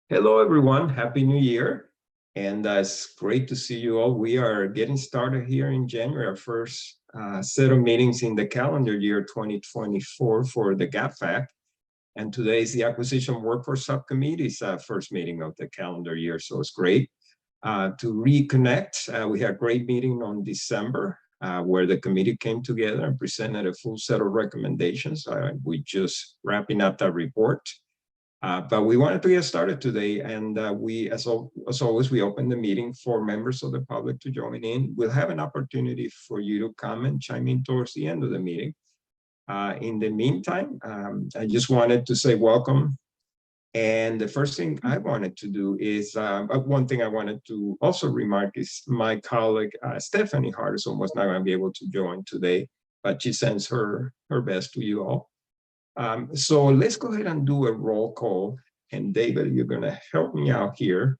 Hello, everyone. Happy New Year. And it's great to see you all. We are getting started here in January, our first set of meetings in the calendar year 2024 for the FAC. And today is the Acquisition Workforce Subcommittee's first meeting of the calendar year. So it's great to reconnect. We had a great meeting on December where the committee came together and presented a full set of recommendations. We just wrapping up that report. But we wanted to get started today, and as always, we open the meeting for members of the public to join in. We'll have an opportunity for you to come and chime in towards the end of the meeting. In the meantime, I just wanted to say welcome. And the first thing I wanted to do is, one thing I wanted to also remark is my colleague, Stephanie Hardison, was not going to be able to join today, but she sends her best to you all. So let's go ahead and do a roll call. And David, you're going to help me out here,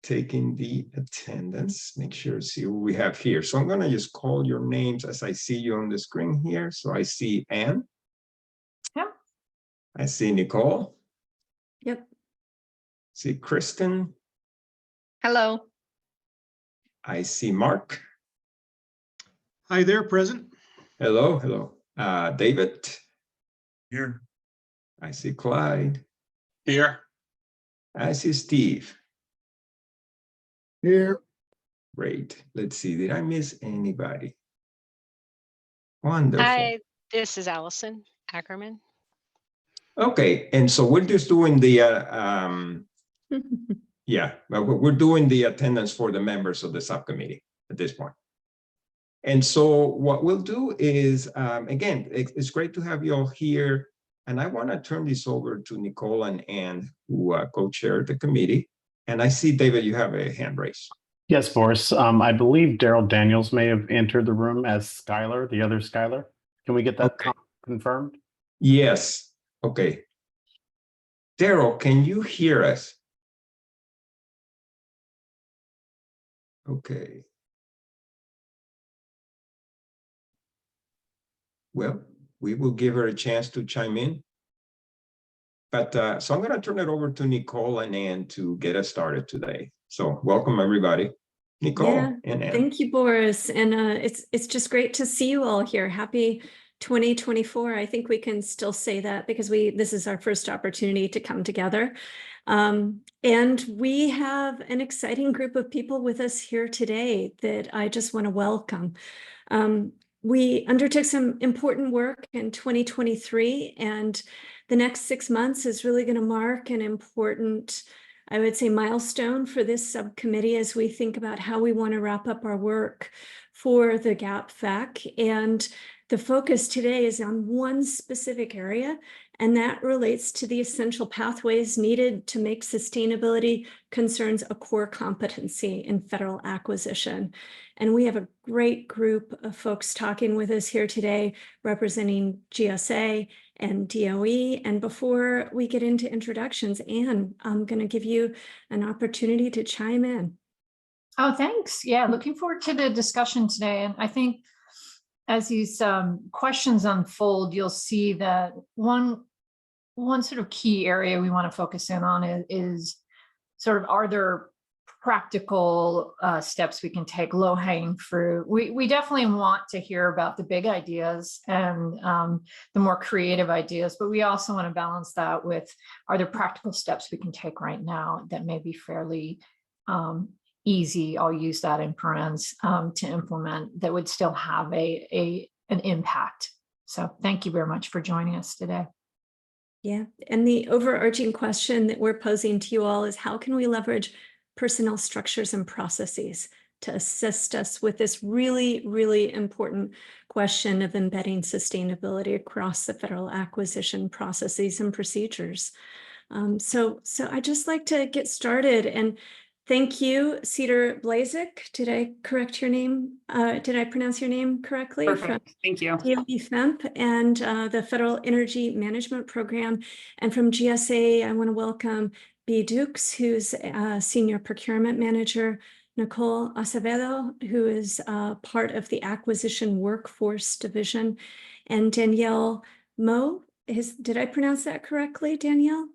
taking the attendance, make sure to see who we have here. So I'm going to just call your names as I see you on the screen here. So I see Anne. Yep. I see Nicole. Yep. See Kristen. Hello. I see Mark. Hi there, present. Hello, hello. David. Here. I see Clyde. Here. I see Steve. Here. Great. Let's see. Did I miss anybody? Wonderful. Hi, this is Allison Ackerman. Okay, and so we're just doing the yeah, but we're doing the attendance for the members of the subcommittee at this point. And so what we'll do is, again, it's great to have you all here. And I want to turn this over to Nicole and Anne, who co-chair the committee. And I see, David, you have a hand raised. Yes, Boris. I believe Daryl Daniels may have entered the room as Skylar, the other Skylar. Can we get that confirmed? Yes. Okay. Daryl, can you hear us? Okay. Well, we will give her a chance to chime in. But so I'm going to turn it over to Nicole and Anne to get us started today. So welcome, everybody. Nicole and Anne. Thank you, Boris. And it's just great to see you all here. Happy 2024. I think we can still say that because this is our first opportunity to come together. And we have an exciting group of people with us here today that I just want to welcome. We undertook some important work in 2023, and the next 6 months is really going to mark an important, I would say, milestone for this subcommittee as we think about how we want to wrap up our work for the FAC. And the focus today is on one specific area, and that relates to the essential pathways needed to make sustainability concerns a core competency in federal acquisition. And we have a great group of folks talking with us here today, representing GSA and DOE. And before we get into introductions, Anne, I'm going to give you an opportunity to chime in. Oh, thanks. Yeah, looking forward to the discussion today. And I think as these questions unfold, you'll see that one sort of key area we want to focus in on is sort of, are there practical steps we can take, low-hanging fruit? We definitely want to hear about the big ideas and the more creative ideas, but we also want to balance that with, are there practical steps we can take right now that may be fairly easy, I'll use that in parens, to implement, that would still have an impact. So thank you very much for joining us today. Yeah, and the overarching question that we're posing to you all is, how can we leverage personnel structures and processes to assist us with this really, really important question of embedding sustainability across the federal acquisition processes and procedures? So I'd just like to get started, and thank you, Cedar Blazik. Did I correct your name? Did I pronounce your name correctly? Perfect. Thank you. DOE FEMP and the Federal Energy Management Program. And from GSA, I want to welcome B. Dukes, who's a Senior Procurement Manager, Nicole Acevedo, who is part of the Acquisition Workforce Division, and Danielle Moe. Did I pronounce that correctly, Danielle?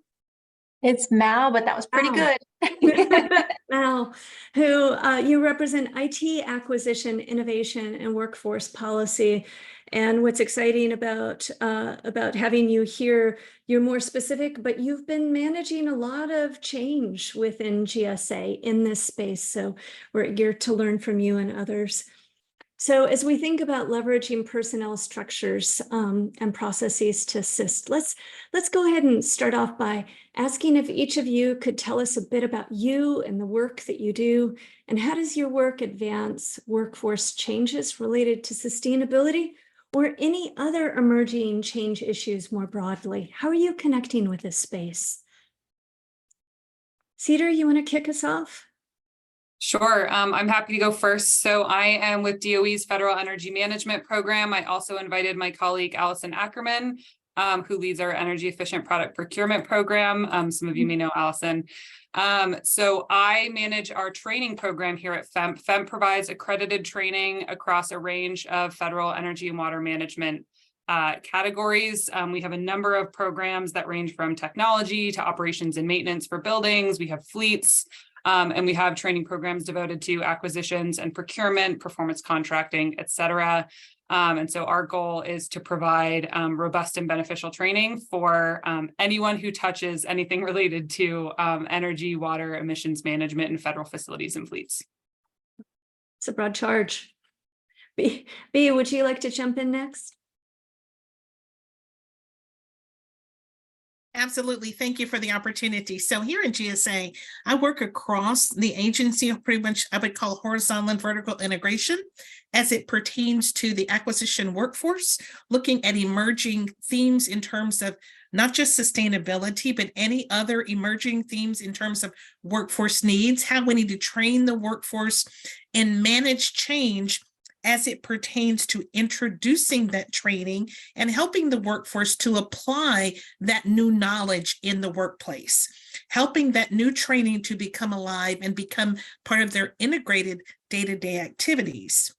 It's Mal, but that was pretty Mal. good. Mal, who you represent IT acquisition, innovation, and workforce policy. And what's exciting about having you here, you're more specific, but you've been managing a lot of change within GSA in this space. So we're eager to learn from you and others. So as we think about leveraging personnel structures and processes to assist, let's go ahead and start off by asking if each of you could tell us a bit about you and the work that you do, and how does your work advance workforce changes related to sustainability or any other emerging change issues more broadly? How are you connecting with this space? Cedar, you want to kick us off? Sure, I'm happy to go first. So I am with DOE's Federal Energy Management Program. I also invited my colleague Allison Ackerman, who leads our Energy Efficient Product Procurement Program. Some of you may know Allison. So I manage our training program here at FEMP. FEMP provides accredited training across a range of federal energy and water management categories. We have a number of programs that range from technology to operations and maintenance for buildings. We have fleets. And we have training programs devoted to acquisitions and procurement, performance contracting, et cetera. And so our goal is to provide robust and beneficial training for anyone who touches anything related to energy, water, emissions management, and federal facilities and fleets. It's a broad charge. B, would you like to jump in next? Absolutely. Thank you for the opportunity. So here in GSA, I work across the agency of pretty much, I would call horizontal and vertical integration as it pertains to the acquisition workforce, looking at emerging themes in terms of not just sustainability, but any other emerging themes in terms of workforce needs, how we need to train the workforce and manage change as it pertains to introducing that training and helping the workforce to apply that new knowledge in the workplace, helping that new training to become alive and become part of their integrated day-to-day activities.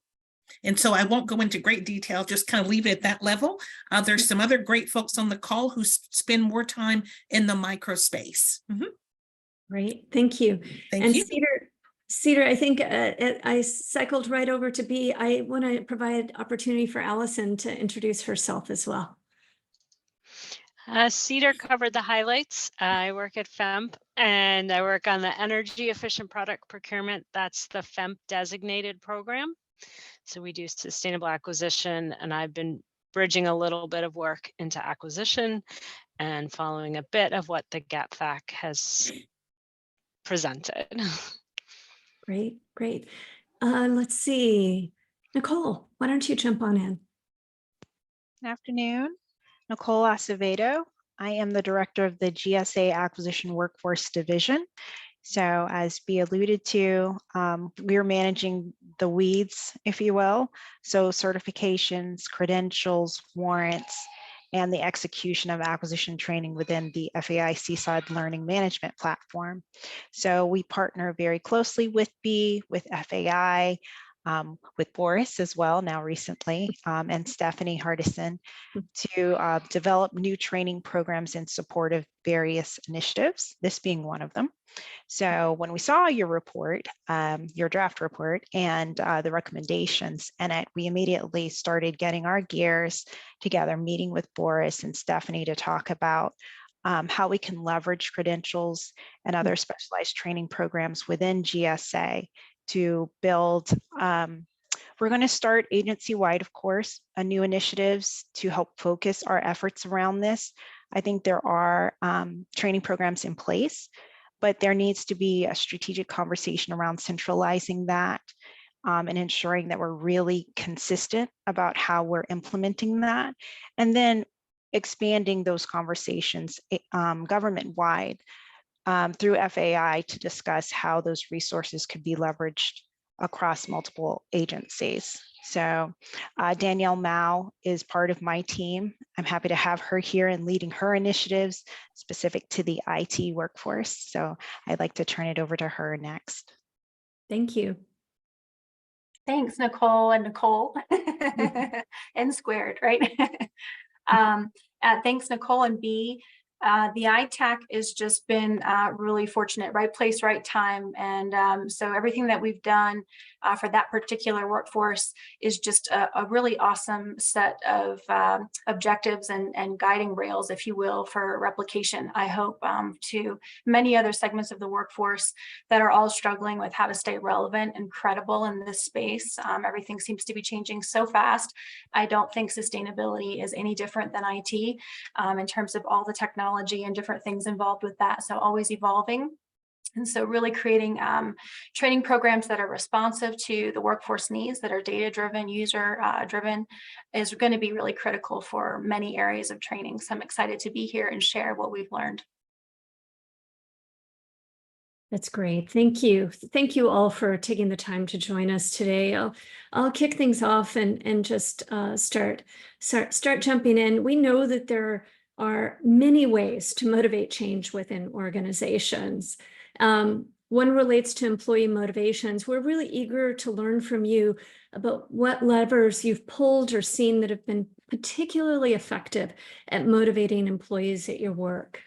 And so I won't go into great detail, just kind of leave it at that level. There's some other great folks on the call who spend more time in the micro space. Great, thank you. Thank you. Cedar, I think I cycled right over to B. I want to provide opportunity for Allison to introduce herself as well. Cedar covered the highlights. I work at FEMP and I work on the energy efficient product procurement. That's the FEMP designated program. So we do sustainable acquisition, and I've been bridging a little bit of work into acquisition and following a bit of what the FAC has presented. Great. Let's see. Nicole, why don't you jump on in? Good afternoon. Nicole Acevedo. I am the director of the GSA Acquisition Workforce Division. So as B alluded to, we're managing the weeds, if you will. So certifications, credentials, warrants, and the execution of acquisition training within the FAI Seaside Learning Management Platform. So we partner very closely with B, with FAI, with Boris as well, now recently, and Stephanie Hardison to develop new training programs in support of various initiatives, this being one of them. So when we saw your report, your draft report, and the recommendations in it, we immediately started getting our gears together, meeting with Boris and Stephanie to talk about how we can leverage credentials and other specialized training programs within GSA to build. We're going to start agency-wide, of course, new initiatives to help focus our efforts around this. I think there are training programs in place, but there needs to be a strategic conversation around centralizing that and ensuring that we're really consistent about how we're implementing that, and then expanding those conversations government-wide through FAI to discuss how those resources could be leveraged across multiple agencies. So Danielle Mao is part of my team. I'm happy to have her here and leading her initiatives specific to the IT workforce. So I'd like to turn it over to her next. Thank you. Thanks, Nicole and Nicole and squared, right? Thanks, Nicole and B. The ITAC has just been really fortunate, right place, right time. And so everything that we've done for that particular workforce is just a really awesome set of objectives and guiding rails, if you will, for replication, I hope, to many other segments of the workforce that are all struggling with how to stay relevant and credible in this space. Everything seems to be changing so fast. I don't think sustainability is any different than IT in terms of all the technology and different things involved with that. So always evolving. And so really creating training programs that are responsive to the workforce needs, that are data-driven, user-driven, is going to be really critical for many areas of training. So I'm excited to be here and share what we've learned. That's great. Thank you. Thank you all for taking the time to join us today. I'll kick things off and just start jumping in. We know that there are many ways to motivate change within organizations. One relates to employee motivations. We're really eager to learn from you about what levers you've pulled or seen that have been particularly effective at motivating employees at your work.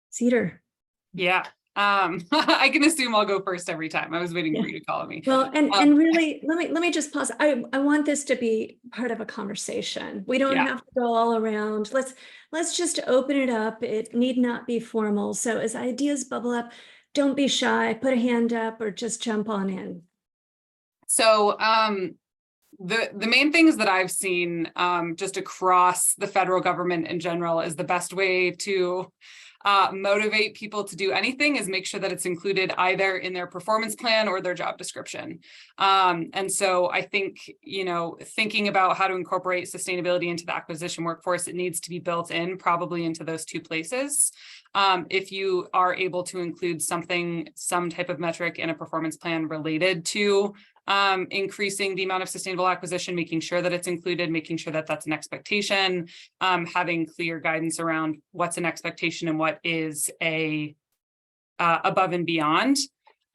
Cedar. Yeah. I can assume I'll go first every time. I was waiting for you to call me. Well, and really, let me just pause. I want this to be part of a conversation. We don't have to go all around. Let's just open it up. It need not be formal. So as ideas bubble up, don't be shy, put a hand up or just jump on in. So the main things that I've seen just across the federal government in general is the best way to motivate people to do anything is make sure that it's included either in their performance plan or their job description. And so I think, thinking about how to incorporate sustainability into the acquisition workforce, it needs to be built in probably into those two places. If you are able to include some type of metric in a performance plan related to increasing the amount of sustainable acquisition, making sure that it's included, making sure that that's an expectation, having clear guidance around what's an expectation and what is a above and beyond.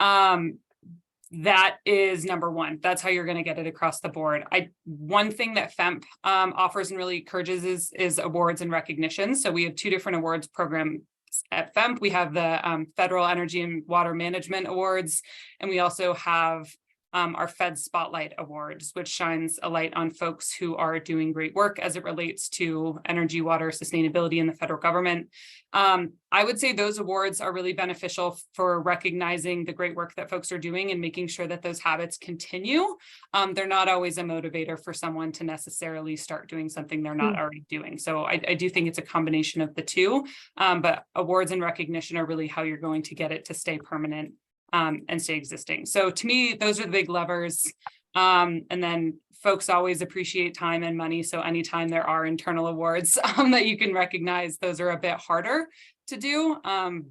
That is number one. That's how you're going to get it across the board. One thing that FEMP offers and really encourages is awards and recognition. So we have two different awards programs at FEMP. We have the Federal Energy and Water Management Awards, and we also have our Fed Spotlight Awards, which shines a light on folks who are doing great work as it relates to energy, water, sustainability in the federal government. I would say those awards are really beneficial for recognizing the great work that folks are doing and making sure that those habits continue. They're not always a motivator for someone to necessarily start doing something they're not already doing. So I do think it's a combination of the two, but awards and recognition are really how you're going to get it to stay permanent and stay existing. So to me, those are the big levers. And then folks always appreciate time and money. So anytime there are internal awards that you can recognize, those are a bit harder to do,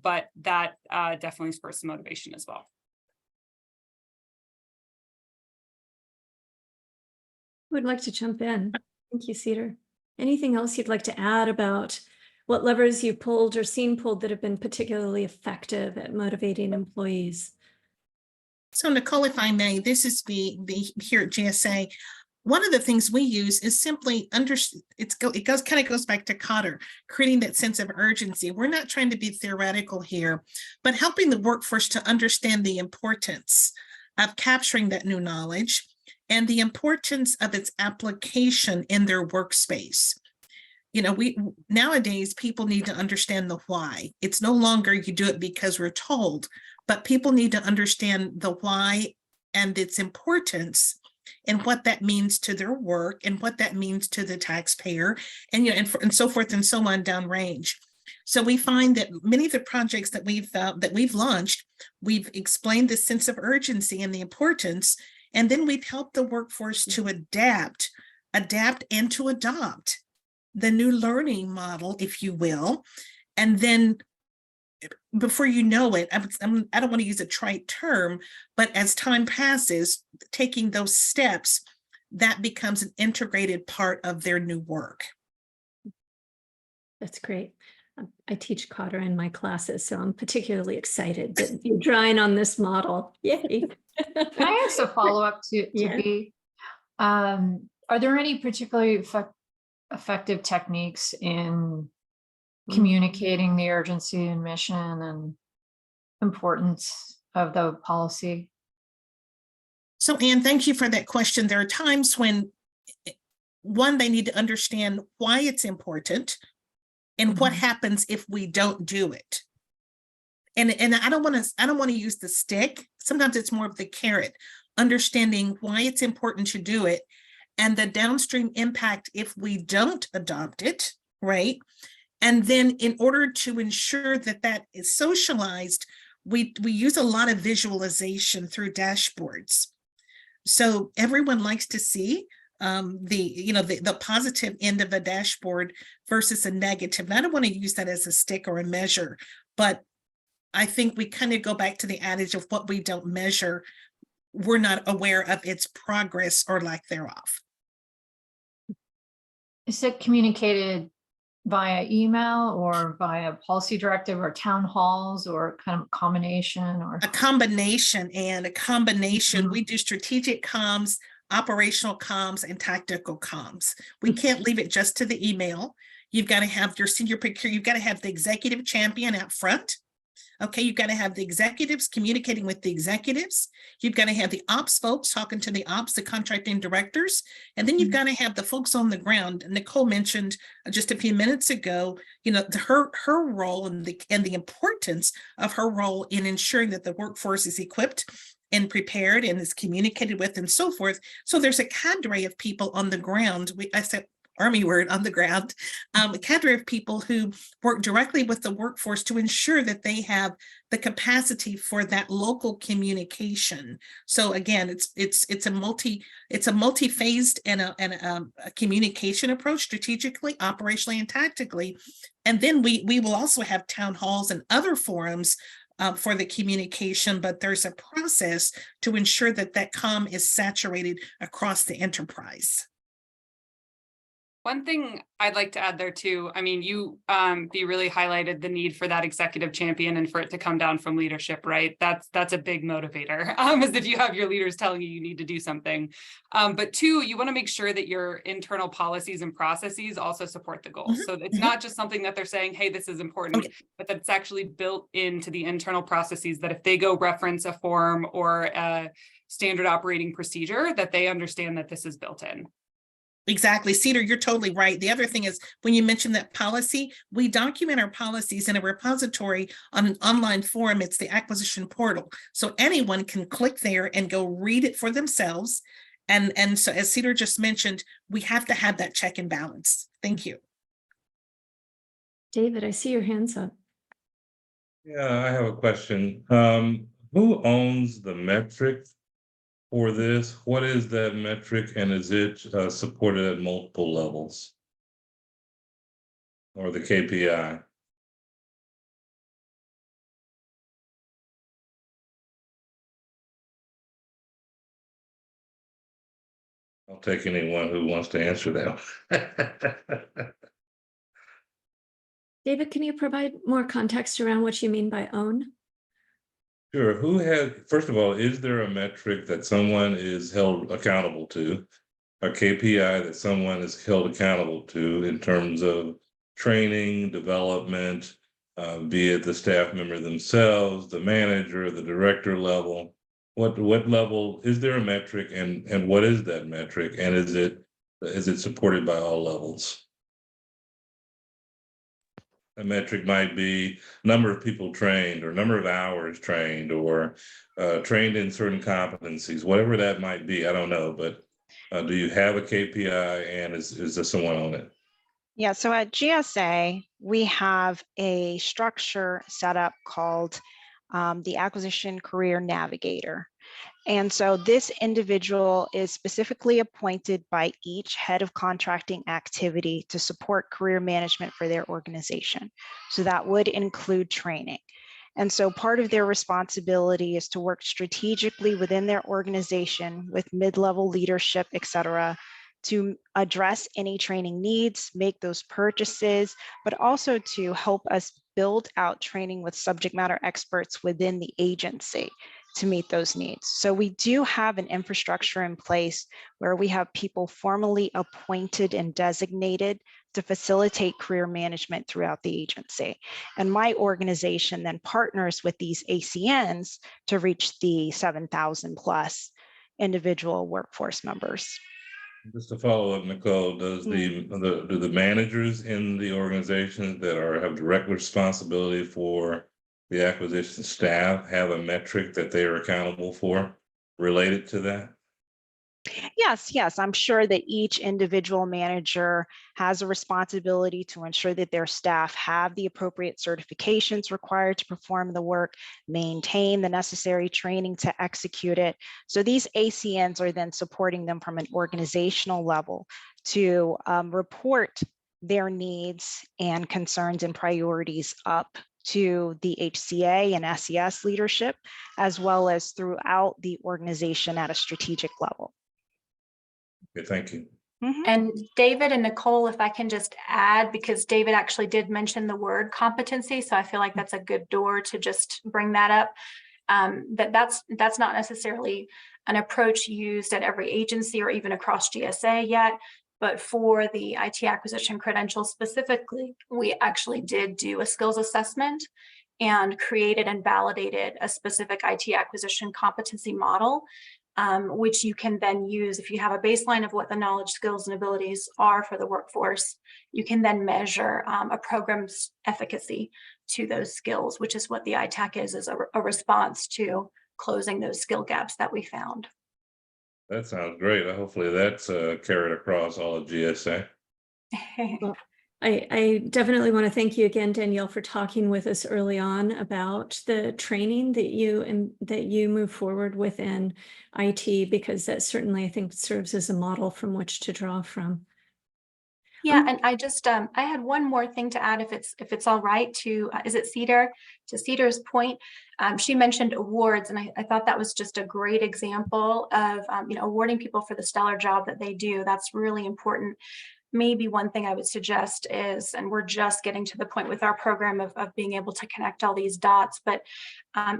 but that definitely spurs some motivation as well. Who would like to jump in? Thank you, Cedar. Anything else you'd like to add about what levers you pulled or seen pulled that have been particularly effective at motivating employees? So Nicole, if I may, this is the here at GSA. One of the things we use is simply it goes back to Cotter, creating that sense of urgency. We're not trying to be theoretical here, but helping the workforce to understand the importance of capturing that new knowledge and the importance of its application in their workspace. Nowadays, people need to understand the why. It's no longer you do it because we're told, but people need to understand the why and its importance and what that means to their work and what that means to the taxpayer and so forth and so on downrange. So we find that many of the projects that we've launched, we've explained the sense of urgency and the importance, and then we've helped the workforce to adapt and to adopt the new learning model, if you will. And then before you know it, I don't want to use a trite term, but as time passes, taking those steps, that becomes an integrated part of their new work. That's great. I teach Cotter in my classes, so I'm particularly excited that you're drawing on this model. Yay. Can I ask a follow-up to be, are Are there any particularly effective techniques in communicating the urgency and mission and importance of the policy? So Anne, thank you for that question. There are times when, one, they need to understand why it's important and what happens if we don't do it. And I don't want to use the stick. Sometimes it's more of the carrot, understanding why it's important to do it and the downstream impact if we don't adopt it, right? And then in order to ensure that that is socialized, we use a lot of visualization through dashboards. So everyone likes to see the positive end of a dashboard versus a negative. And I don't want to use that as a stick or a measure, but I think we kind of go back to the adage of what we don't measure, we're not aware of its progress or lack thereof. Is it communicated via email or via policy directive or town halls or kind of a combination? Or a combination, and a combination. We do strategic comms, operational comms, and tactical comms. We can't leave it just to the email. You've got to have your senior procurement, you've got to have the executive champion out front. Okay, you've got to have the executives communicating with the executives. You've got to have the ops folks talking to the ops, the contracting directors, and then you've got to have the folks on the ground. Nicole mentioned just a few minutes ago, her role and the importance of her role in ensuring that the workforce is equipped and prepared and is communicated with and so forth. So there's a cadre of people on the ground. I said Army word, on the ground, a cadre of people who work directly with the workforce to ensure that they have the capacity for that local communication. So again, it's a multi-phased and a communication approach, strategically, operationally, and tactically. And then we will also have town halls and other forums for the communication, but there's a process to ensure that that comm is saturated across the enterprise. One thing I'd like to add there too, I mean, you really highlighted the need for that executive champion and for it to come down from leadership, right? That's a big motivator, as if you have your leaders telling you need to do something. But two, you want to make sure that your internal policies and processes also support the goals. So it's not just something that they're saying, hey, this is important, but that it's actually built into the internal processes, that if they go reference a form or a standard operating procedure, that they understand that this is built in. Exactly. Cedar, you're totally right. The other thing is, when you mentioned that policy, we document our policies in a repository on an online forum. It's the acquisition portal. So anyone can click there and go read it for themselves. And so as Cedar just mentioned, we have to have that check and balance. Thank you. David, I see your hands up. Yeah, I have a question. Who owns the metric for this? What is that metric, and is it supported at multiple levels, or the KPI? I'll take anyone who wants to answer that. David, can you provide more context around what you mean by own? Sure. First of all, is there a metric that someone is held accountable to, a KPI that someone is held accountable to in terms of training, development, be it the staff member themselves, the manager, the director level? What level, is there a metric, and what is that metric, and is it supported by all levels? A metric might be number of people trained, or number of hours trained, or trained in certain competencies, whatever that might be. I don't know, but do you have a KPI, and is there someone on it? Yeah, so at GSA, we have a structure set up called the Acquisition Career Navigator. And so this individual is specifically appointed by each head of contracting activity to support career management for their organization. So that would include training. And so part of their responsibility is to work strategically within their organization with mid-level leadership, et cetera, to address any training needs, make those purchases, but also to help us build out training with subject matter experts within the agency. to meet those needs. So we do have an infrastructure in place where we have people formally appointed and designated to facilitate career management throughout the agency. And my organization then partners with these ACNs to reach the 7,000 plus individual workforce members. Just to follow up, Nicole, does do the managers in the organizations that have direct responsibility for the acquisition staff have a metric that they are accountable for related to that? Yes, I'm sure that each individual manager has a responsibility to ensure that their staff have the appropriate certifications required to perform the work, maintain the necessary training to execute it. So these ACNs are then supporting them from an organizational level to report their needs and concerns and priorities up to the HCA and SES leadership, as well as throughout the organization at a strategic level. Okay, thank you. And David and Nicole, if I can just add, because David actually did mention the word competency, so I feel like that's a good door to just bring that up. That's not necessarily an approach used at every agency or even across GSA yet, but for the IT acquisition credentials specifically, we actually did do a skills assessment and created and validated a specific IT acquisition competency model, which you can then use if you have a baseline of what the knowledge, skills, and abilities are for the workforce. You can then measure a program's efficacy to those skills, which is what the ITAC is a response to closing those skill gaps that we found. That sounds great. Hopefully that's carried across all of GSA. Well, I definitely want to thank you again, Danielle, for talking with us early on about the training that you move forward within IT, because that certainly, I think, serves as a model from which to draw from. Yeah, and I just I had one more thing to add, if it's all right, to is it Cedar? To Cedar's point, she mentioned awards, and I thought that was just a great example of awarding people for the stellar job that they do. That's really important. Maybe one thing I would suggest is, and we're just getting to the point with our program of being able to connect all these dots, but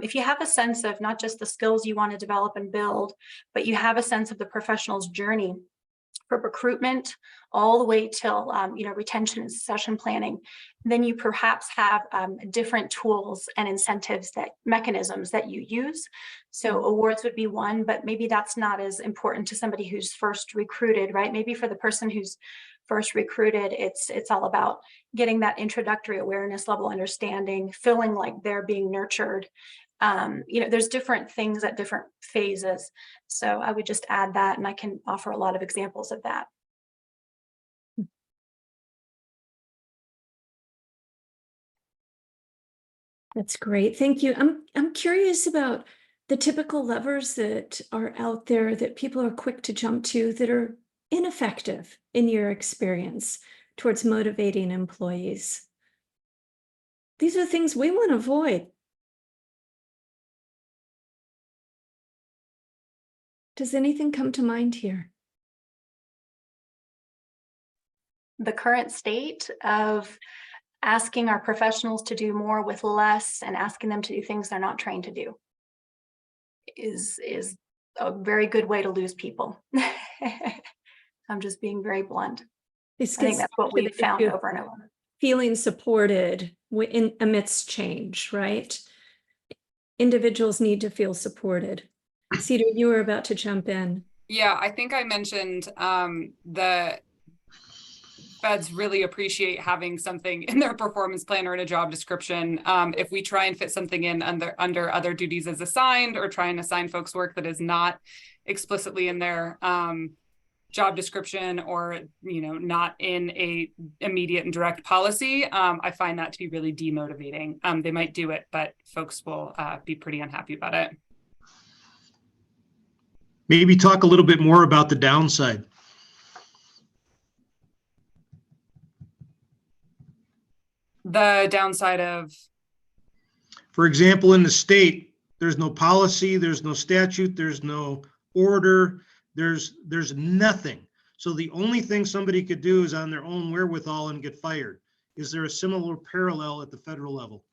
if you have a sense of not just the skills you want to develop and build, but you have a sense of the professional's journey for recruitment all the way till retention and succession planning, then you perhaps have different tools and incentives, mechanisms that you use. So awards would be one, but maybe that's not as important to somebody who's first recruited, right? Maybe for the person who's first recruited, it's all about getting that introductory awareness level understanding, feeling like they're being nurtured. There's different things at different phases. So I would just add that, and I can offer a lot of examples of that. That's great. Thank you. I'm curious about the typical levers that are out there that people are quick to jump to that are ineffective in your experience towards motivating employees. These are things we want to avoid. Does anything come to mind here? The current state of asking our professionals to do more with less and asking them to do things they're not trained to do is a very good way to lose people. I'm just being very blunt. I think that's what we've found over and over. Feeling supported amidst change, right? Individuals need to feel supported. Cedar, you were about to jump in. Yeah, I think I mentioned the feds really appreciate having something in their performance plan or in a job description. If we try and fit something in under other duties as assigned, or try and assign folks work that is not explicitly in their job description, or not in a immediate and direct policy, I find that to be really demotivating. They might do it, but folks will be pretty unhappy about it. Maybe talk a little bit more about the downside. The downside of? For example, in the state, there's no policy, there's no statute, there's no order, there's nothing. So the only thing somebody could do is on their own wherewithal and get fired. Is there a similar parallel at the federal level?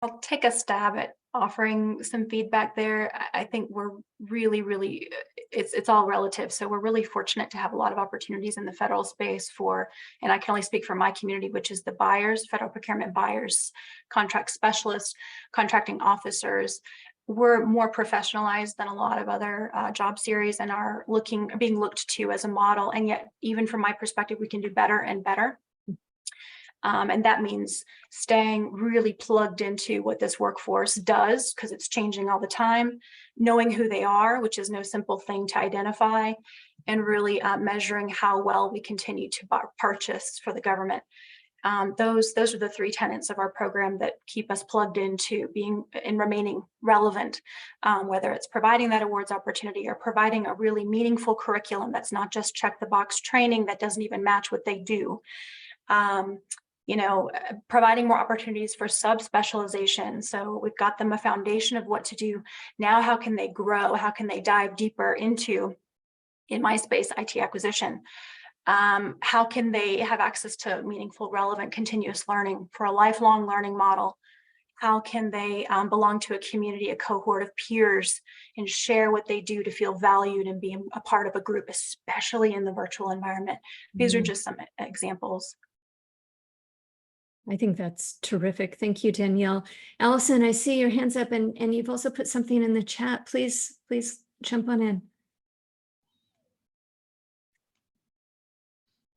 I'll take a stab at offering some feedback there. I think we're really, it's all relative. So we're really fortunate to have a lot of opportunities in the federal space for, and I can only speak for my community, which is the buyers, federal procurement buyers, contract specialists, contracting officers. We're more professionalized than a lot of other job series and are being looked to as a model. And yet, even from my perspective, we can do better and better. And that means staying really plugged into what this workforce does, because it's changing all the time, knowing who they are, which is no simple thing to identify, and really measuring how well we continue to purchase for the government. Those are the three tenets of our program that keep us plugged into being and remaining relevant, whether it's providing that awards opportunity or providing a really meaningful curriculum that's not just check the box training that doesn't even match what they do. Providing more opportunities for sub-specialization. So we've got them a foundation of what to do. Now, how can they grow? How can they dive deeper into, in my space, IT acquisition? How can they have access to meaningful, relevant, continuous learning for a lifelong learning model? How can they belong to a community, a cohort of peers, and share what they do to feel valued and be a part of a group, especially in the virtual environment? These are just some examples. I think that's terrific. Thank you, Danielle. Allison, I see your hands up, and you've also put something in the chat. Please jump on in.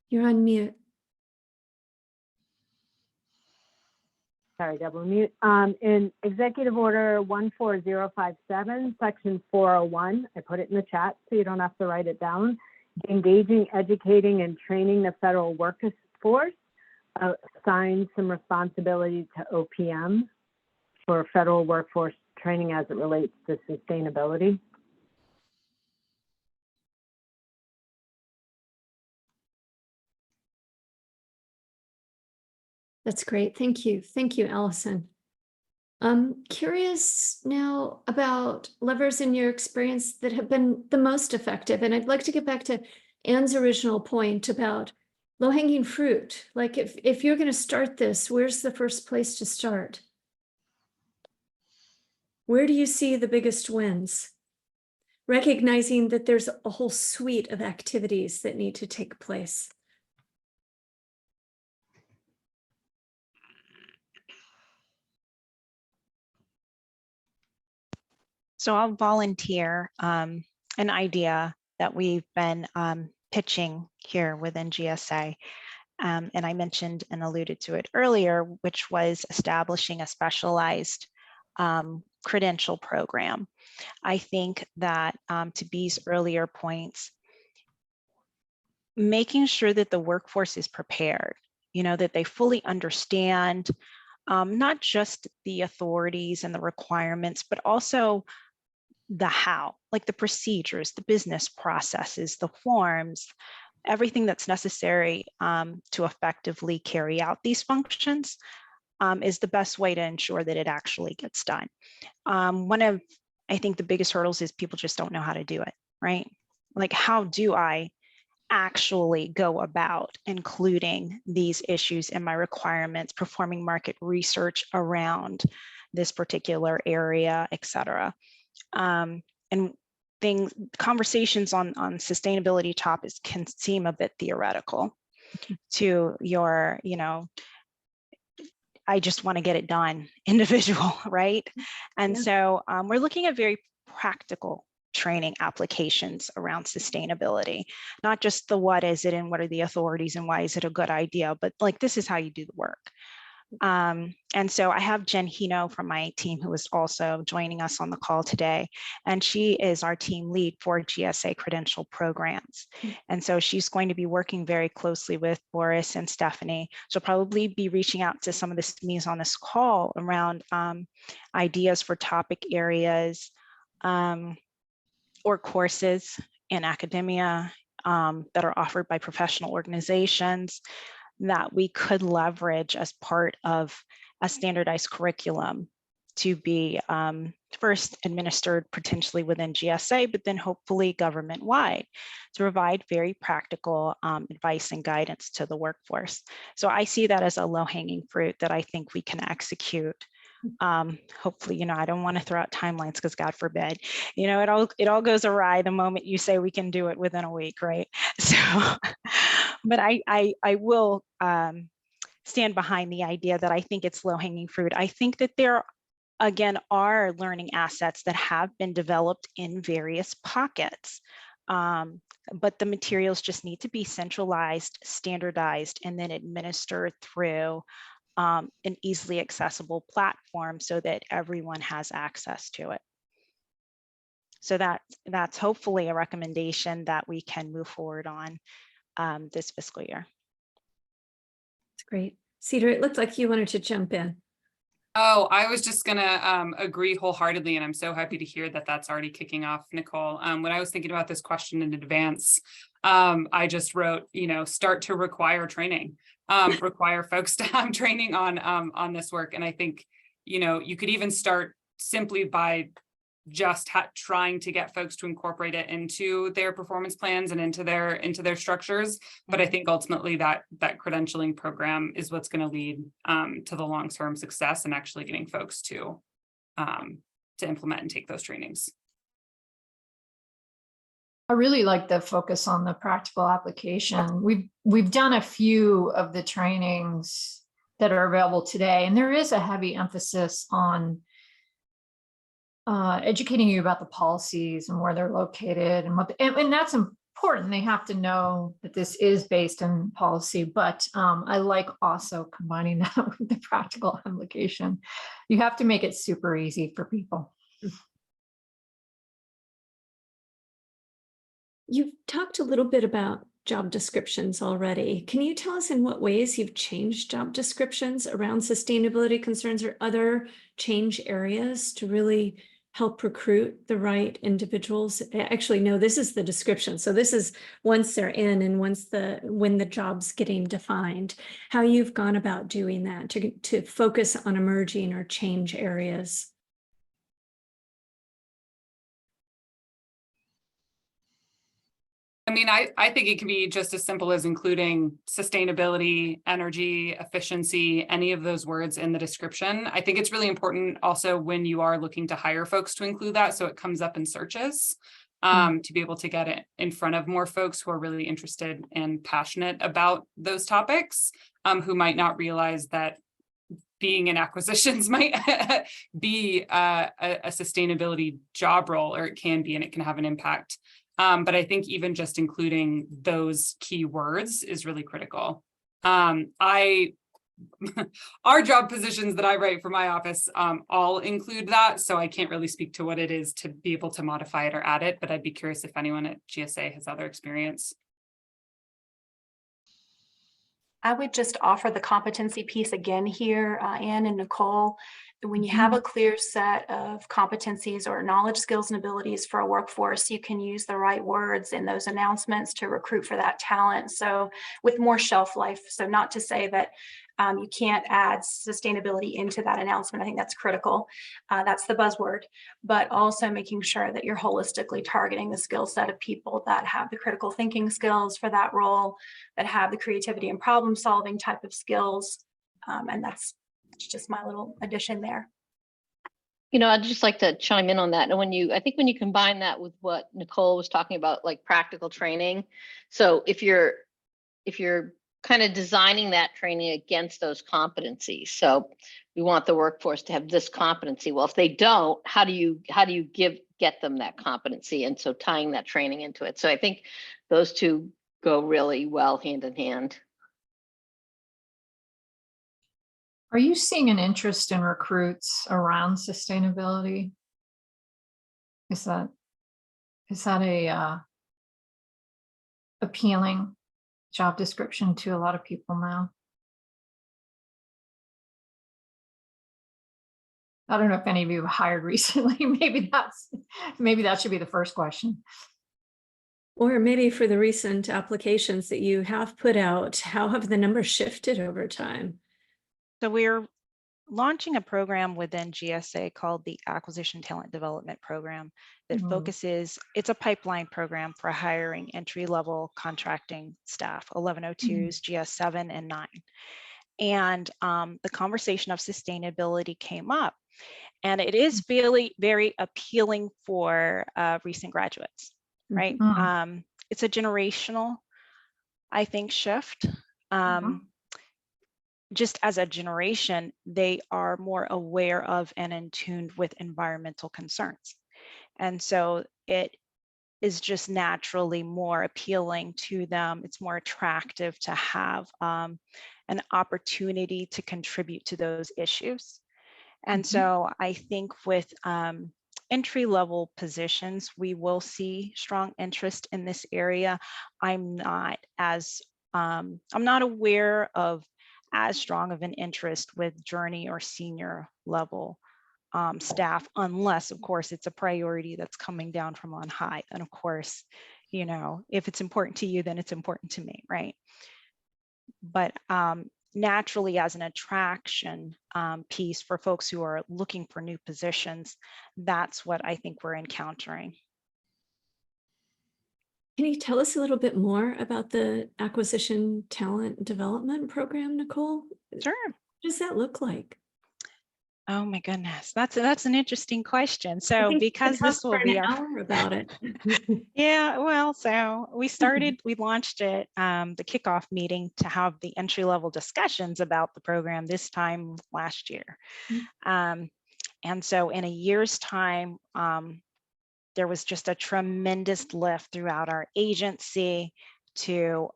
You're on mute. Sorry, double mute. In Executive Order 14057, Section 401, I put it in the chat so you don't have to write it down. Engaging, educating, and training the federal workforce. Assign some responsibility to OPM for federal workforce training as it relates to sustainability. That's great. Thank you. Thank you, Allison. I'm curious now about levers in your experience that have been the most effective. And I'd like to get back to Anne's original point about low-hanging fruit. Like if you're going to start this, where's the first place to start? Where do you see the biggest wins? Recognizing that there's a whole suite of activities that need to take place. So I'll volunteer an idea that we've been pitching here within GSA. And I mentioned and alluded to it earlier, which was establishing a specialized credential program. I think that to Bee's earlier points, making sure that the workforce is prepared, that they fully understand not just the authorities and the requirements, but also the how, like the procedures, the business processes, the forms, everything that's necessary to effectively carry out these functions is the best way to ensure that it actually gets done. One of, I think, the biggest hurdles is people just don't know how to do it, right? Like, how do I actually go about including these issues in my requirements, performing market research around this particular area, et cetera. And conversations on sustainability topics can seem a bit theoretical to your, I just want to get it done individual, right? And so we're looking at very practical training applications around sustainability, not just the what is it and what are the authorities and why is it a good idea, but like, this is how you do the work. And so I have Jen Hino from my team, who is also joining us on the call today. And she is our team lead for GSA credential programs. And so she's going to be working very closely with Boris and Stephanie. She'll probably be reaching out to some of the SMEs on this call around ideas for topic areas or courses in academia that are offered by professional organizations that we could leverage as part of a standardized curriculum to be first administered potentially within GSA, but then hopefully government-wide to provide very practical advice and guidance to the workforce. So I see that as a low-hanging fruit that I think we can execute Hopefully, I don't want to throw out timelines because God forbid, it all goes awry the moment you say we can do it within a week, right? So, but I will stand behind the idea that I think it's low hanging fruit. I think that there, again, are learning assets that have been developed in various pockets. But the materials just need to be centralized, standardized, and then administered through an easily accessible platform so that everyone has access to it. So that's hopefully a recommendation that we can move forward on this fiscal year. That's great. Cedar, it looked like you wanted to jump in. Oh, I was just gonna agree wholeheartedly, and I'm so happy to hear that that's already kicking off, Nicole. When I was thinking about this question in advance, I just wrote, start to require training, require folks to have training on this work. And I think, you could even start simply by just trying to get folks to incorporate it into their performance plans and into their structures. But I think ultimately that credentialing program is what's going to lead to the long-term success and actually getting folks to implement and take those trainings. I really like the focus on the practical application. We've done a few of the trainings that are available today, and there is a heavy emphasis on educating you about the policies and where they're located and and that's important. They have to know that this is based in policy, but I like also combining that with the practical application. You have to make it super easy for people. You've talked a little bit about job descriptions already. Can you tell us in what ways you've changed job descriptions around sustainability concerns or other change areas to really help recruit the right individuals? Actually, no, this is the description. So this is once they're in and when the job's getting defined, how you've gone about doing that to focus on emerging or change areas. I mean, I think it can be just as simple as including sustainability, energy, efficiency, any of those words in the description. I think it's really important also when you are looking to hire folks to include that so it comes up in searches to be able to get it in front of more folks who are really interested and passionate about those topics, who might not realize that being in acquisitions might be a sustainability job role, or it can be, and it can have an impact. But I think even just including those key words is really critical. Our job positions that I write for my office all include that, so I can't really speak to what it is to be able to modify it or add it, but I'd be curious if anyone at GSA has other experience. I would just offer the competency piece again here, Anne and Nicole. When you have a clear set of competencies or knowledge, skills, and abilities for a workforce, you can use the right words in those announcements to recruit for that talent. So with more shelf life, so not to say that you can't add sustainability into that announcement. I think that's critical. That's the buzzword, but also making sure that you're holistically targeting the skill set of people that have the critical thinking skills for that role, that have the creativity and problem solving type of skills. And that's just my little addition there. I'd just like to chime in on that. And I think when you combine that with what Nicole was talking about, like practical training. So if you're kind of designing that training against those competencies. So we want the workforce to have this competency. Well, if they don't, how do you get them that competency? And so tying that training into it. So I think those two go really well hand in hand. Are you seeing an interest in recruits around sustainability? Is that a appealing job description to a lot of people now? I don't know if any of you have hired recently. Maybe that should be the first question. Or maybe for the recent applications that you have put out, how have the numbers shifted over time? So we're launching a program within GSA called the Acquisition Talent Development Program that focuses, it's a pipeline program for hiring entry-level contracting staff, 1102s, GS7 and 9. and the conversation of sustainability came up. And it is really very appealing for recent graduates, right? It's a generational, I think, shift. Just as a generation, they are more aware of and in tune with environmental concerns. And so it is just naturally more appealing to them. It's more attractive to have an opportunity to contribute to those issues. And so I think with entry-level positions, we will see strong interest in this area. I'm not aware of as strong of an interest with journey or senior level staff, unless, of course, it's a priority that's coming down from on high. And of course, you know, if it's important to you, then it's important to me, right? But naturally, as an attraction piece for folks who are looking for new positions, that's what I think we're encountering. Can you tell us a little bit more about the Acquisition Talent Development Program, Nicole? Sure. What does that look like? Oh my goodness, that's an interesting question. So because this will be our hour about it. Yeah, well, so we launched it, the kickoff meeting to have the entry-level discussions about the program this time last year. And so in a year's time, there was just a tremendous lift throughout our agency to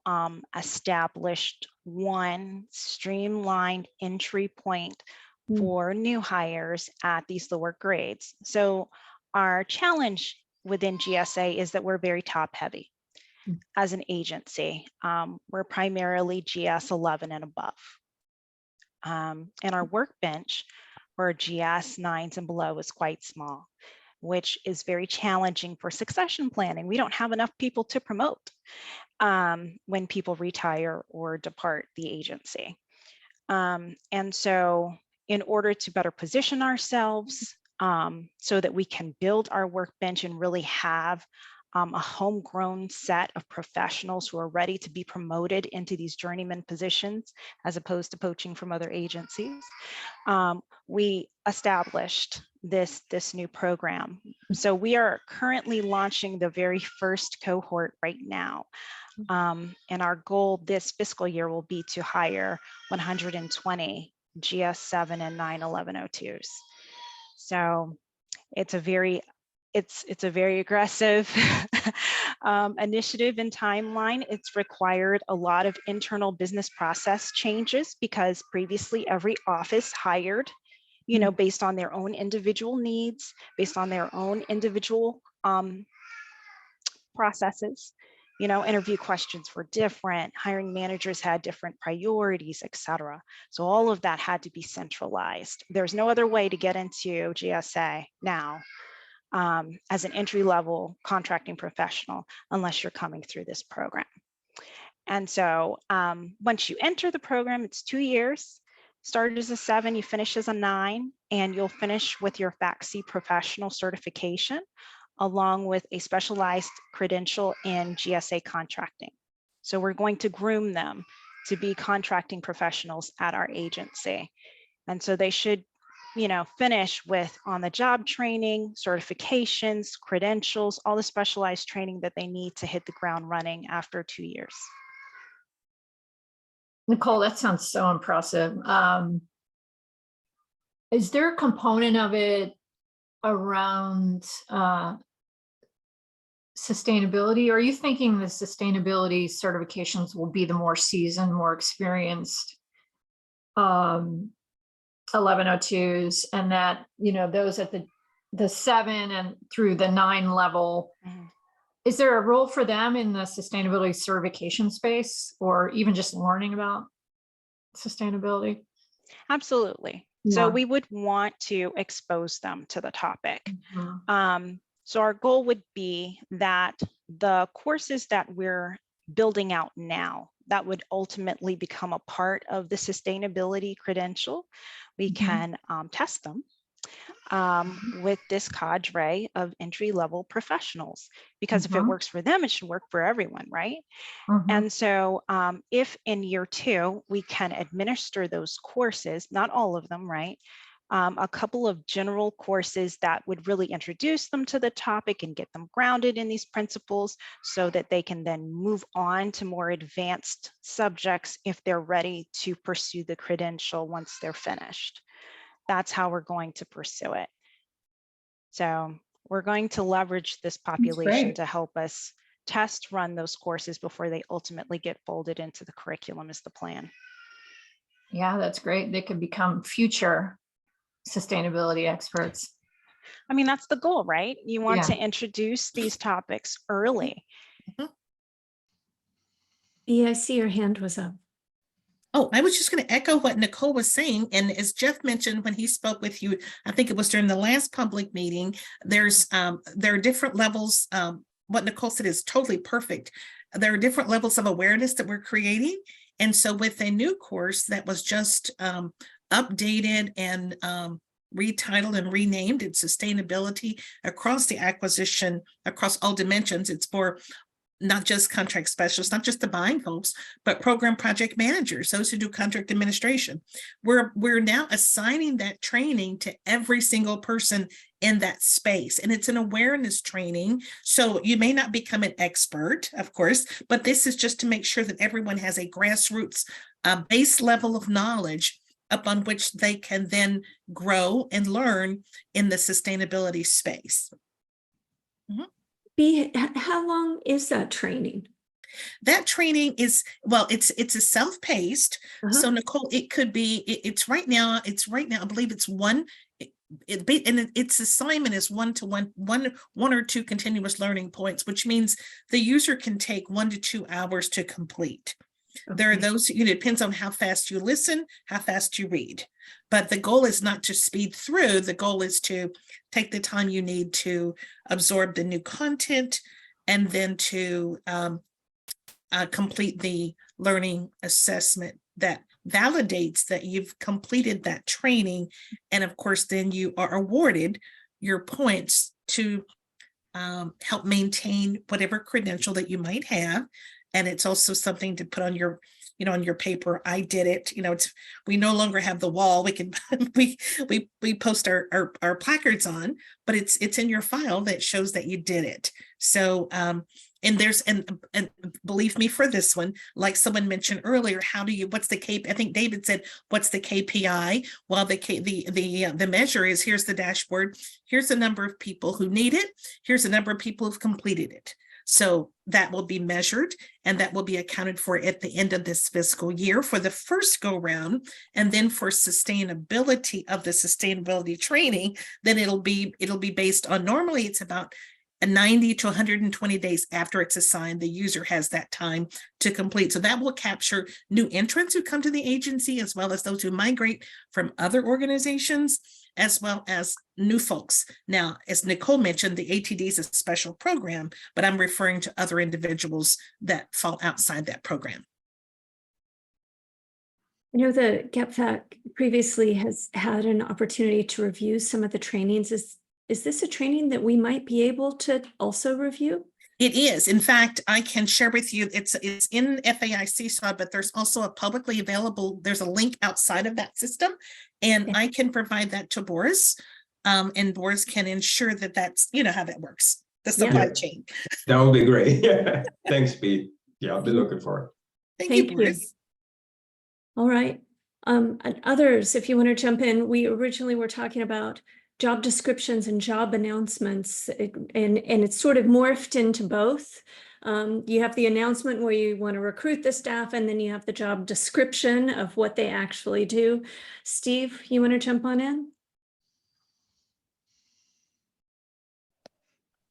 establish one streamlined entry point for new hires at these lower grades. So our challenge within GSA is that we're very top heavy as an agency. We're primarily GS 11 and above. And our workbench for GS 9s and below is quite small, which is very challenging for succession planning. We don't have enough people to promote when people retire or depart the agency. And so in order to better position ourselves so that we can build our workbench and really have a homegrown set of professionals who are ready to be promoted into these journeyman positions, as opposed to poaching from other agencies, we established this new program. So we are currently launching the very first cohort right now. And our goal this fiscal year will be to hire 120 GS 7 and 9 1102s. So it's a very aggressive initiative and timeline. It's required a lot of internal business process changes because previously every office hired, you know, based on their own individual needs, based on their own individual processes. You know, interview questions were different, hiring managers had different priorities, et cetera. So all of that had to be centralized. There's no other way to get into GSA now as an entry-level contracting professional unless you're coming through this program. And so once you enter the program, it's 2 years. Started as a 7, you finish as a 9, and you'll finish with your FAC professional certification, along with a specialized credential in GSA contracting. So we're going to groom them to be contracting professionals at our agency. And so they should, you know, finish with on-the-job training, certifications, credentials, all the specialized training that they need to hit the ground running after 2 years. Nicole, that sounds so impressive. Is there a component of it around sustainability? Or are you thinking the sustainability certifications will be the more seasoned, more experienced 1102s, and that, you know, those at the 7 and through the 9 level, is there a role for them in the sustainability certification space, or even just learning about sustainability? Absolutely. Yeah. So we would want to expose them to the topic. So our goal would be that the courses that we're building out now, that would ultimately become a part of the sustainability credential, we can test them. with this cadre of entry-level professionals, because if it Mhm. works for them, it should work for everyone, right? Mhm. And so if in year 2, we can administer those courses, not all of them, right? A couple of general courses that would really introduce them to the topic and get them grounded in these principles so that they can then move on to more advanced subjects if they're ready to pursue the credential once they're finished. That's how we're going to pursue it. So we're going to leverage this population great. to help us test run those courses before they ultimately get folded into the curriculum is the plan. Yeah, that's great. They could become future sustainability experts. I mean, that's the goal, right? You want Yeah. to introduce these topics early. Yeah, I see your hand was up. Oh, I was just going to echo what Nicole was saying. And as Jeff mentioned when he spoke with you, I think it was during the last public meeting, there are different levels. What Nicole said is totally perfect. There are different levels of awareness that we're creating. And so with a new course that was just updated and retitled and renamed, it's sustainability across the acquisition, across all dimensions. It's for not just contract specialists, not just the buying folks, but program project managers, those who do contract administration. We're now assigning that training to every single person in that space. And it's an awareness training. So you may not become an expert, of course, but this is just to make sure that everyone has a grassroots base level of knowledge upon which they can then grow and learn in the sustainability space. How long is that training? That training is, well, it's a self-paced. So Nicole, it could be, it's right now, I believe it's one, its assignment is one or two continuous learning points, which means the user can take 1 to 2 hours to complete. There are those, it depends on how fast you listen, how fast you read. But the goal is not to speed through. The goal is to take the time you need to absorb the new content and then to complete the learning assessment that validates that you've completed that training. And of course, then you are awarded your points to help maintain whatever credential that you might have. And it's also something to put on your, on your paper. I did it. We no longer have the wall. We can we post our placards on, but it's in your file that shows that you did it. So and there's and believe me for this one, like someone mentioned earlier, what's the KPI? I think David said, what's the KPI? Well, the measure is, here's the dashboard. Here's the number of people who need it. Here's the number of people who've completed it. So that will be measured and that will be accounted for at the end of this fiscal year for the first go round. And then for sustainability of the sustainability training, then it'll be based on, normally it's about 90 to 120 days after it's assigned, the user has that time to complete. So that will capture new entrants who come to the agency, as well as those who migrate from other organizations, as well as new folks. Now, as Nicole mentioned, the ATD is a special program, but I'm referring to other individuals that fall outside that program. I know the GEPFAC previously has had an opportunity to review some of the trainings. Is this a training that we might be able to also review? It is. In fact, I can share with you, it's in FAI CSAW, but there's also a publicly available, there's a link outside of that system, and I can provide that to Boris, and Boris can ensure that that's, how that works, the supply chain. That would be great. Thanks, Pete. Yeah, I'll be looking for it. Thank you, Boris. All right. And others, if you want to jump in, we originally were talking about job descriptions and job announcements, and it's sort of morphed into both. You have the announcement where you want to recruit the staff, and then you have the job description of what they actually do. Steve, you want to jump on in?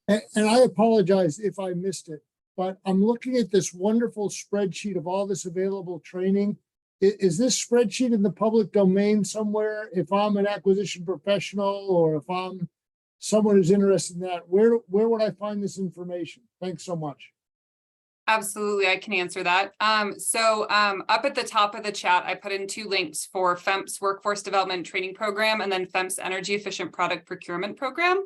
And I apologize if I missed it, but I'm looking at this wonderful spreadsheet of all this available training. Is this spreadsheet in the public domain somewhere? If I'm an acquisition professional, or if I'm someone who's interested in that, where would I find this information? Thanks so much. Absolutely, I can answer that. Up at the top of the chat, I put in 2 links for FEMP's Workforce Development Training Program and then FEMP's Energy Efficient Product Procurement Program.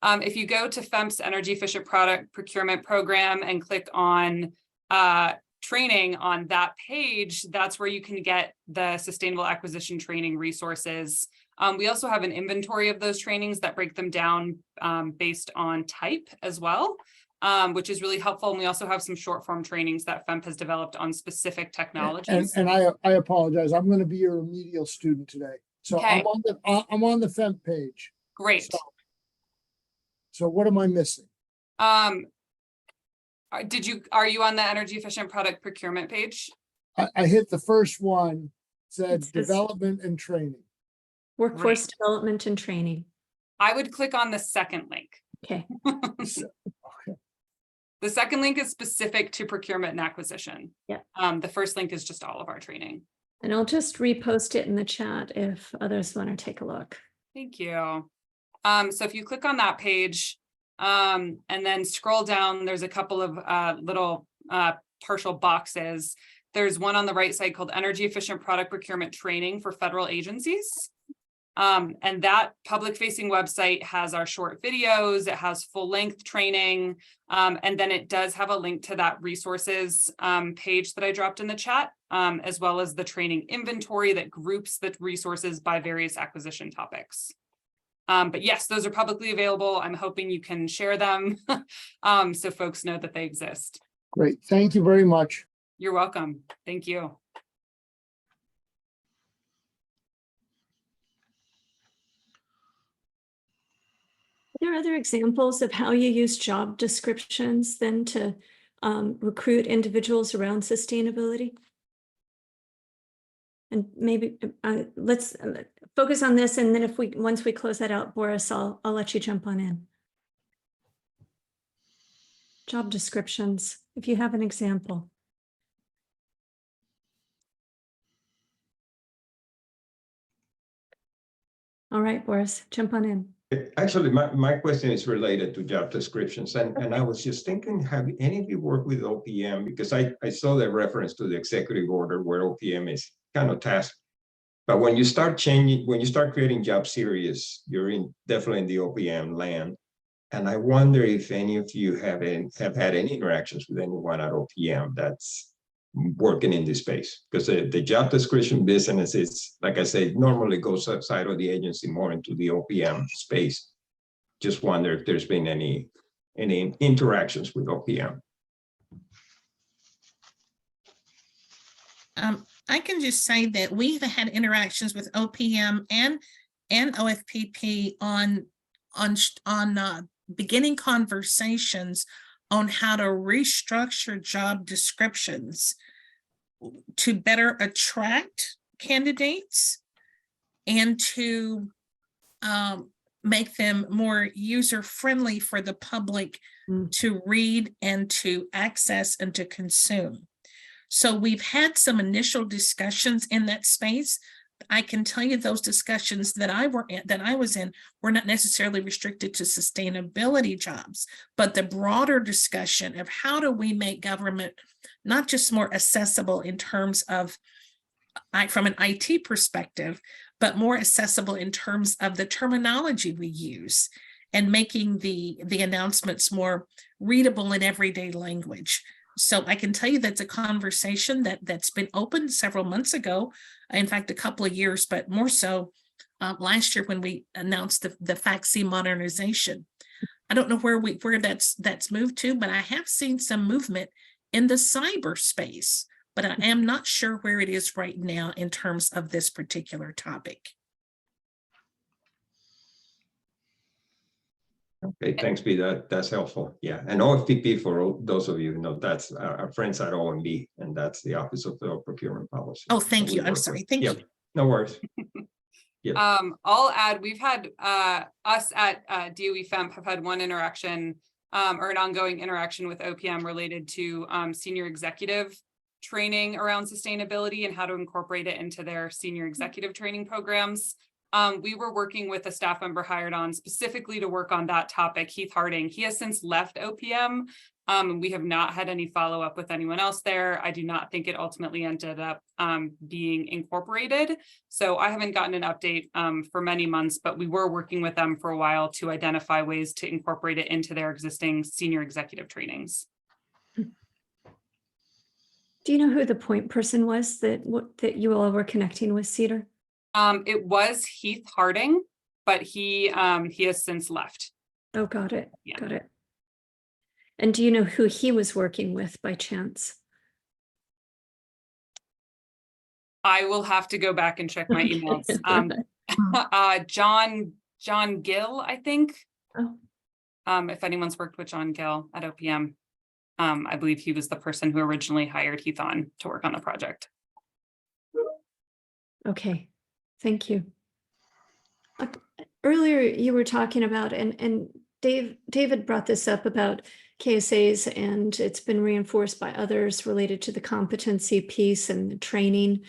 If you go to FEMP's Energy Efficient Product Procurement Program and click on training on that page, that's where you can get the sustainable acquisition training resources. We also have an inventory of those trainings that break them down based on type as well. Which is really helpful. And we also have some short form trainings that FEMP has developed on specific technologies. And I apologize. I'm going to be a remedial student today. So Okay. I'm on the FEMP page. Great. So what am I missing? Are you on the energy efficient product procurement page? I hit the first one, said It says- development and training. Workforce development and training. I would click on the second link. Okay. The second link is specific to procurement and acquisition. Yeah. The first link is just all of our training. And I'll just repost it in the chat if others want to take a look. Thank you. So if you click on that page and then scroll down, there's a couple of little partial boxes. There's one on the right side called Energy Efficient Product Procurement Training for Federal Agencies. And that public facing website has our short videos, it has full length training, and then it does have a link to that resources page that I dropped in the chat, as well as the training inventory that groups the resources by various acquisition topics. But yes, those are publicly available. I'm hoping you can share them so folks know that they exist. Great. Thank you very much. You're welcome. Thank you. Are there other examples of how you use job descriptions then to recruit individuals around sustainability? And maybe let's focus on this, and then once we close that out, Boris, I'll let you jump on in. Job descriptions, if you have an example. All right, Boris, jump on in. Actually, my question is related to job descriptions. And I was just thinking, have any of you worked with OPM? Because I saw the reference to the executive order where OPM is kind of tasked. But when you start creating job series, you're definitely in the OPM land. And I wonder if any of you have had any interactions with anyone at OPM that's working in this space, because the job description business is, like I say, normally goes outside of the agency more into the OPM space. Just wonder if there's been any interactions with OPM. I can just say that we've had interactions with OPM and OFPP on beginning conversations on how to restructure job descriptions to better attract candidates and to make them more user-friendly for the public to read and to access and to consume. So we've had some initial discussions in that space. I can tell you those discussions that I was in were not necessarily restricted to sustainability jobs, but the broader discussion of how do we make government not just more accessible in terms of, from an IT perspective, but more accessible in terms of the terminology we use and making the announcements more readable in everyday language. So I can tell you that's a conversation that's been opened several months ago, in fact, a couple of years, but more so last year when we announced the FAC modernization. I don't know where that's moved to, but I have seen some movement in the cyberspace, but I am not sure where it is right now in terms of this particular topic. Okay, thanks, B. That's helpful. Yeah, and OFPP, for those of you who know, that's our friends at OMB, and that's the Office of Federal Procurement Policy. Oh, thank you. I'm sorry. Thank you. No worries. Yeah. I'll add, we've had us at DOE FEMP have had one interaction or an ongoing interaction with OPM related to senior executive training around sustainability and how to incorporate it into their senior executive training programs. we were working with a staff member hired on specifically to work on that topic, Heath Harding. He has since left OPM. We have not had any follow-up with anyone else there. I do not think it ultimately ended up being incorporated. So I haven't gotten an update for many months, but we were working with them for a while to identify ways to incorporate it into their existing senior executive trainings. Do you know who the point person was that you all were connecting with, Cedar? It was Heath Harding, but he has since left. Oh, got it. Yeah. Got it. And do you know who he was working with by chance? I will have to go back and check my Okay. emails. John Gill, I think. Oh. If anyone's worked with John Gill at OPM, I believe he was the person who originally hired Heath on to work on the project. Okay, thank you. Earlier you were talking about, and David brought this up about KSAs, and it's been reinforced by others related to the competency piece and the training,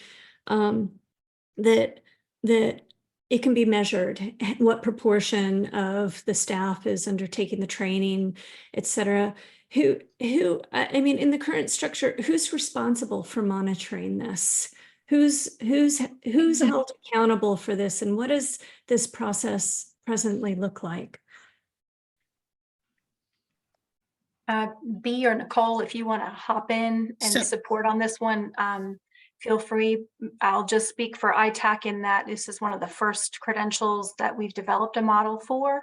that it can be measured, what proportion of the staff is undertaking the training, et cetera. I mean, in the current structure, who's responsible for monitoring this? Who's held accountable for this, and what does this process presently look like? B or Nicole, if you want to hop in and support on this one, feel free. I'll just speak for ITAC in that this is one of the first credentials that we've developed a model for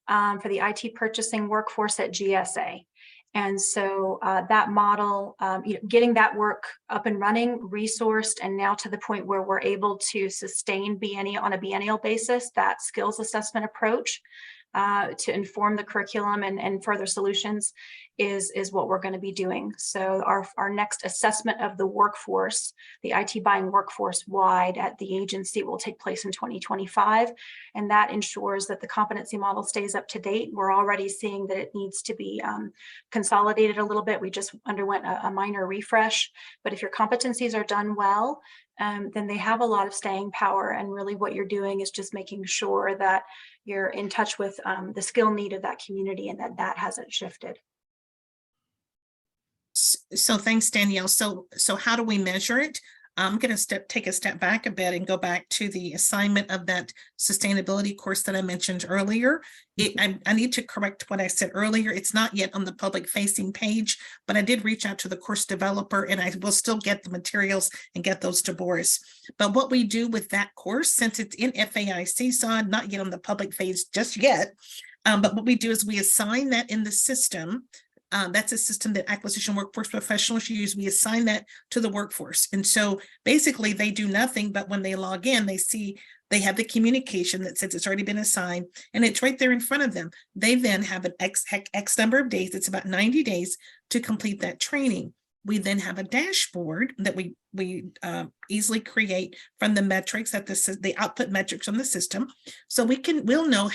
the IT purchasing workforce at GSA. And so that model, getting that work up and running, resourced, and now to the point where we're able to sustain on a biennial basis, that skills assessment approach to inform the curriculum and further solutions is what we're going to be doing. So our next assessment of the workforce, the IT buying workforce wide at the agency, will take place in 2025. And that ensures that the competency model stays up to date. We're already seeing that it needs to be consolidated a little bit. We just underwent a minor refresh. But if your competencies are done well, then they have a lot of staying power. And really what you're doing is just making sure that you're in touch with the skill need of that community and that hasn't shifted. So thanks, Danielle. So how do we measure it? I'm going to take a step back a bit and go back to the assignment of that sustainability course that I mentioned earlier. I need to correct what I said earlier. It's not yet on the public facing page, but I did reach out to the course developer, and I will still get the materials and get those to Boris. But what we do with that course, since it's in FAIC, so not yet on the public phase just yet, but what we do is we assign that in the system. That's a system that Acquisition Workforce Professionals use. We assign that to the workforce. And so basically they do nothing, but when they log in, they see they have the communication that says it's already been assigned, and it's right there in front of them. They then have an X number of days, it's about 90 days to complete that training. We then have a dashboard that we easily create from the metrics that the output metrics from the system. So we'll know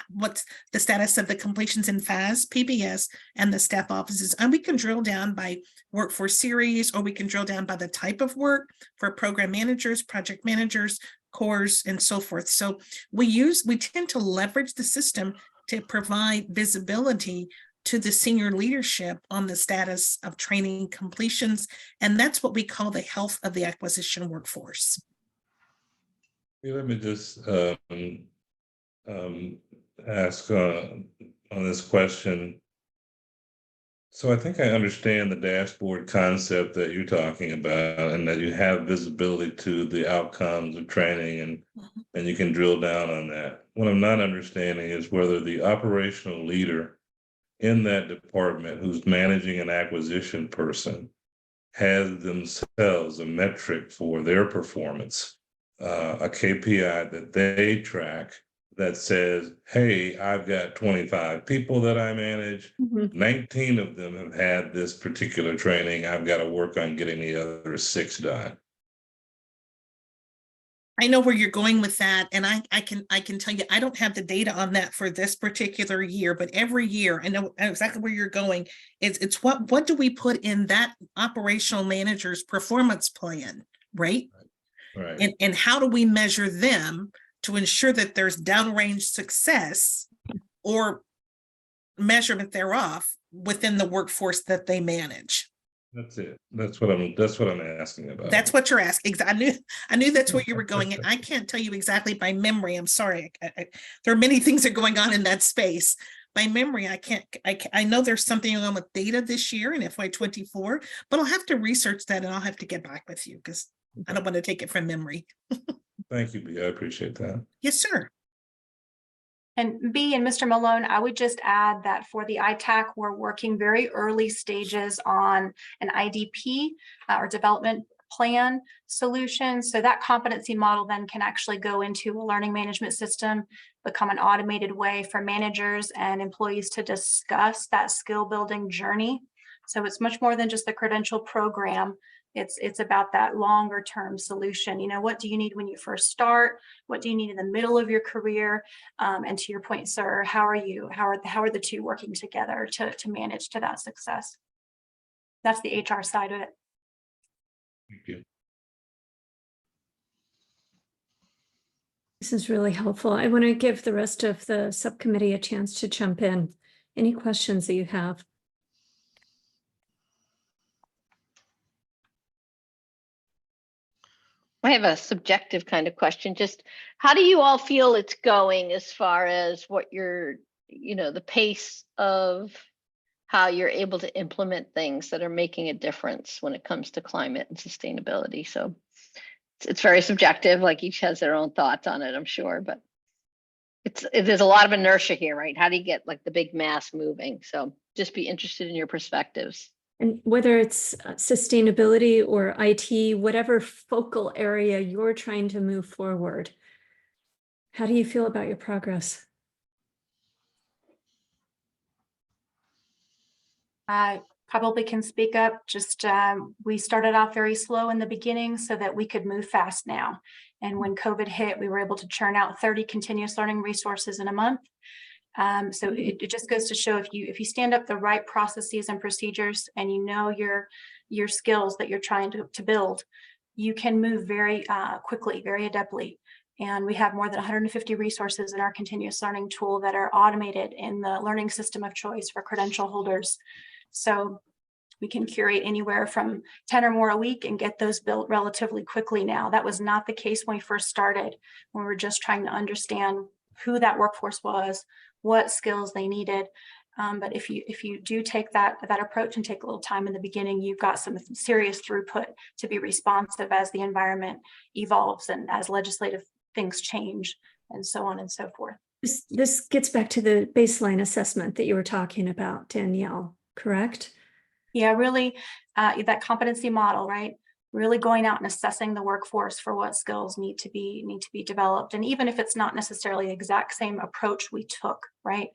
what's the status of the completions in FAS, PBS, and the staff offices. And we can drill down by workforce series, or we can drill down by the type of work for program managers, project managers, cores, and so forth. So we tend to leverage the system to provide visibility to the senior leadership on the status of training completions. And that's what we call the health of the acquisition workforce. Let me just ask on this question. So I think I understand the dashboard concept that you're talking about, and that you have visibility to the outcomes of training, and you can drill down on that. What I'm not understanding is whether the operational leader in that department who's managing an acquisition person has themselves a metric for their performance, a KPI that they track that says, hey, I've got 25 people that I manage, 19 of them have had this particular training, I've got to work on getting the other 6 done. I know where you're going with that, and I can tell you I don't have the data on that for this particular year, but every year I know exactly where you're going. It's what do we put in that operational manager's performance plan, right? Right. And how do we measure them to ensure that there's downrange success or measurement thereof within the workforce that they manage. That's it. That's what I'm asking about. That's what you're asking. I knew that's where you were going. And I can't tell you exactly by memory. I'm sorry. There are many things that are going on in that space. By memory, I know there's something going on with data this year in FY24, but I'll have to research that and I'll have to get back with you because I don't want to take it from memory. Thank you, B. I appreciate that. Yes, sir. And B and Mr. Malone, I would just add that for the ITAC, we're working very early stages on an IDP or development plan solution. So that competency model then can actually go into a learning management system, become an automated way for managers and employees to discuss that skill building journey. So it's much more than just the credential program. It's about that longer term solution. You know, what do you need when you first start? What do you need in the middle of your career? And to your point, sir, how are the two working together to manage to that success? That's the HR side of it. Thank you. This is really helpful. I want to give the rest of the subcommittee a chance to jump in. Any questions that you have? I have a subjective kind of question. Just how do you all feel it's going as far as what you're, the pace of how you're able to implement things that are making a difference when it comes to climate and sustainability? So it's very subjective, like each has their own thoughts on it, I'm sure, but there's a lot of inertia here, right? How do you get like the big mass moving? So just be interested in your perspectives. And whether it's sustainability or IT, whatever focal area you're trying to move forward, how do you feel about your progress? I probably can speak up. Just we started off very slow in the beginning so that we could move fast now. And when COVID hit, we were able to churn out 30 continuous learning resources in a month. So it just goes to show if you stand up the right processes and procedures and you know your skills that you're trying to build, you can move very quickly, very adeptly. And we have more than 150 resources in our continuous learning tool that are automated in the learning system of choice for credential holders. So we can curate anywhere from 10 or more a week and get those built relatively quickly now. That was not the case when we first started, when we were just trying to understand who that workforce was, what skills they needed. But if you do take that approach and take a little time in the beginning, you've got some serious throughput to be responsive as the environment evolves and as legislative things change and so on and so forth. This gets back to the baseline assessment that you were talking about, Danielle, correct? Yeah, really, that competency model, right? Really going out and assessing the workforce for what skills need to be developed. And even if it's not necessarily the exact same approach we took, right?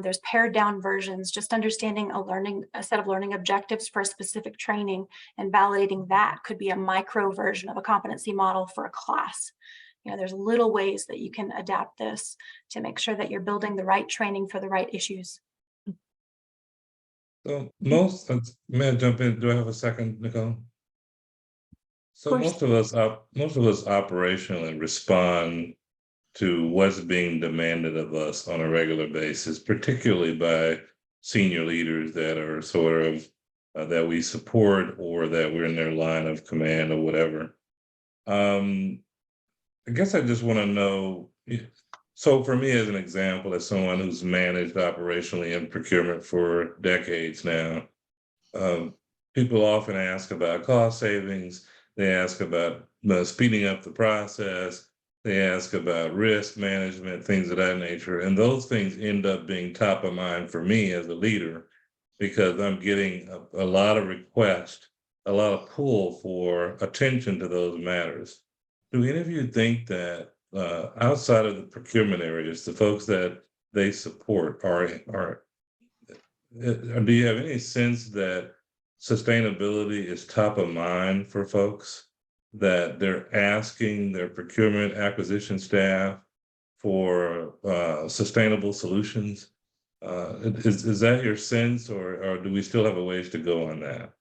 There's pared down versions, just understanding a set of learning objectives for a specific training and validating that could be a micro version of a competency model for a class. There's little ways that you can adapt this to make sure that you're building the right training for the right issues. So may I jump in? Do I have a second, Nicole? So most of us operationally respond to what's being demanded of us on a regular basis, particularly by senior leaders that are sort of that we support or that we're in their line of command or whatever. I guess I just want to know. So for me, as an example, as someone who's managed operationally in procurement for decades now, people often ask about cost savings. They ask about speeding up the process. They ask about risk management, things of that nature. And those things end up being top of mind for me as a leader because I'm getting a lot of requests, a lot of pull for attention to those matters. Do any of you think that outside of the procurement areas, the folks that they support do you have any sense that sustainability is top of mind for folks, that they're asking their procurement acquisition staff for sustainable solutions? Is that your sense, or do we still have a ways to go on that?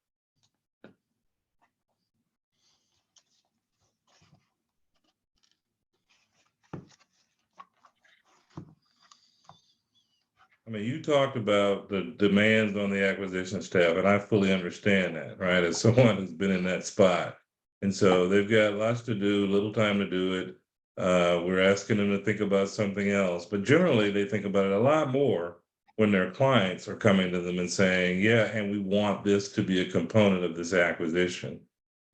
I mean, you talked about the demands on the acquisition staff, and I fully understand that, right? As someone who's been in that spot. And so they've got lots to do, little time to do it. We're asking them to think about something else, but generally they think about it a lot more when their clients are coming to them and saying, yeah, and we want this to be a component of this acquisition,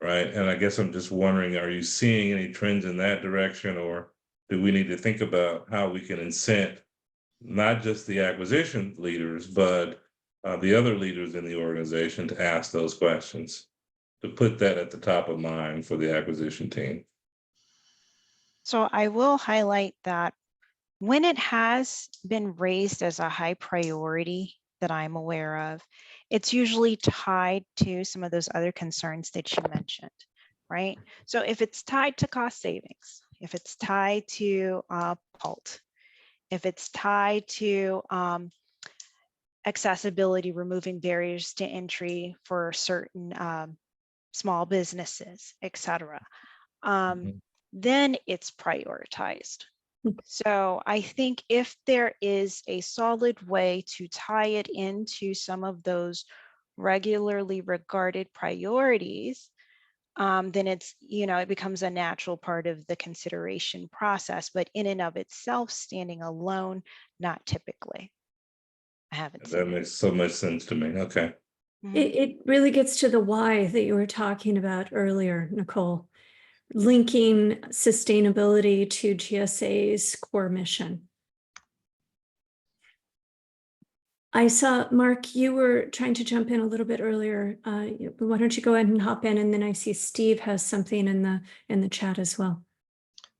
right? And I guess I'm just wondering, are you seeing any trends in that direction, or do we need to think about how we can incent not just the acquisition leaders, but the other leaders in the organization to ask those questions, to put that at the top of mind for the acquisition team? So I will highlight that when it has been raised as a high priority that I'm aware of, it's usually tied to some of those other concerns that you mentioned, right? So if it's tied to cost savings, if it's tied to PULT, if it's tied to accessibility, removing barriers to entry for certain small businesses, etc., then it's prioritized. So I think if there is a solid way to tie it into some of those regularly regarded priorities, then it's, it becomes a natural part of the consideration process, but in and of itself, standing alone, not typically. I haven't seen That makes so much sense to me. Okay. It really gets to the why that you were talking about earlier, Nicole, linking sustainability to GSA's core mission. I saw, Mark, you were trying to jump in a little bit earlier. Why don't you go ahead and hop in, and then I see Steve has something in the chat as well.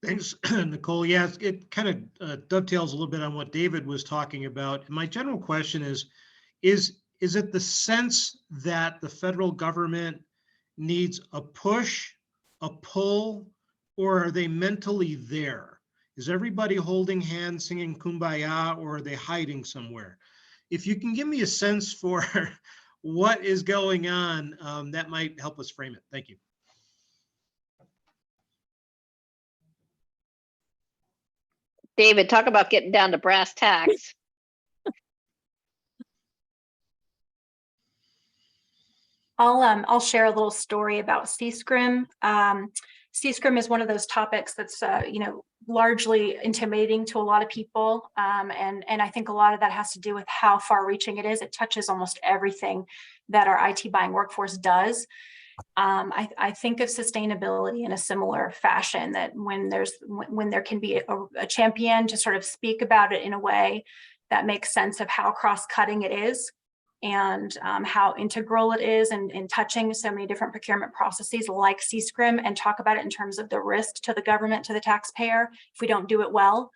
Thanks, Nicole. Yeah, it kind of dovetails a little bit on what David was talking about. My general question is it the sense that the federal government needs a push, a pull, or are they mentally there? Is everybody holding hands, singing Kumbaya, or are they hiding somewhere? If you can give me a sense for what is going on, that might help us frame it. Thank you. David, talk about getting down to brass tacks. I'll share a little story about CSCRIM. CSCRIM is one of those topics that's largely intimidating to a lot of people, and I think a lot of that has to do with how far-reaching it is. It touches almost everything that our IT buying workforce does. I think of sustainability in a similar fashion, that when there can be a champion to sort of speak about it in a way that makes sense of how cross-cutting it is, and how integral it is in touching so many different procurement processes like CSCRIM, and talk about it in terms of the risk to the government, to the taxpayer. If we don't do it well,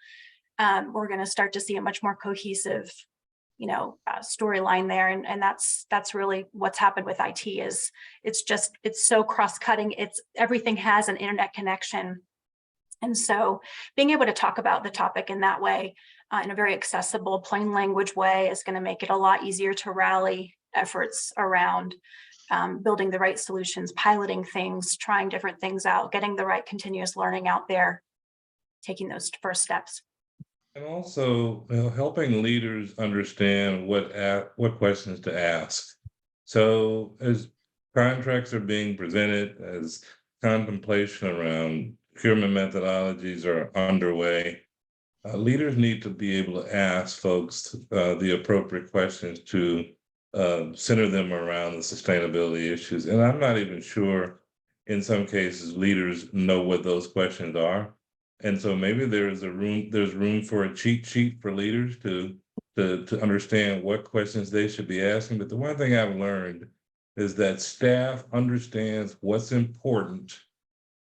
we're going to start to see a much more cohesive storyline there, and that's really what's happened with IT. Is it's so cross-cutting. Everything has an internet connection, and so being able to talk about the topic in that way, in a very accessible, plain language way, is going to make it a lot easier to rally efforts around building the right solutions, piloting things, trying different things out, getting the right continuous learning out there, taking those first steps. And also, helping leaders understand what questions to ask. So as contracts are being presented, as contemplation around procurement methodologies are underway, leaders need to be able to ask folks the appropriate questions to center them around the sustainability issues. And I'm not even sure, in some cases, leaders know what those questions are. And so maybe there's room for a cheat sheet for leaders to understand what questions they should be asking. But the one thing I've learned is that staff understands what's important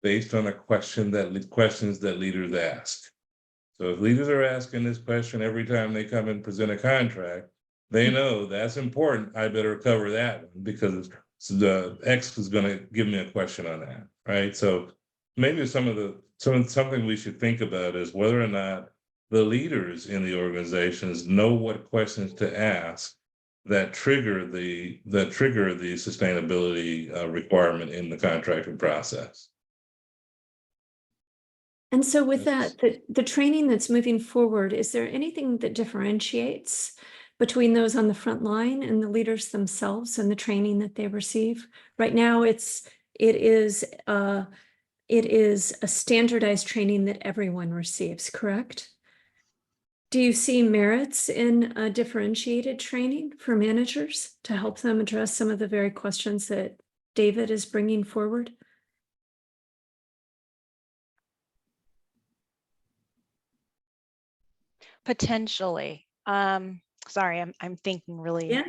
based on questions that leaders ask. So if leaders are asking this question every time they come and present a contract, they know that's important. I better cover that one because the X is going to give me a question on that, right? So maybe something we should think about is whether or not the leaders in the organizations know what questions to ask that trigger the sustainability requirement in the contracting process. And so with that, the training that's moving forward, is there anything that differentiates between those on the front line and the leaders themselves and the training that they receive. Right now, it is a standardized training that everyone receives, correct? Do you see merits in a differentiated training for managers to help them address some of the very questions that David is bringing forward? Potentially. Sorry, I'm thinking really. Yeah.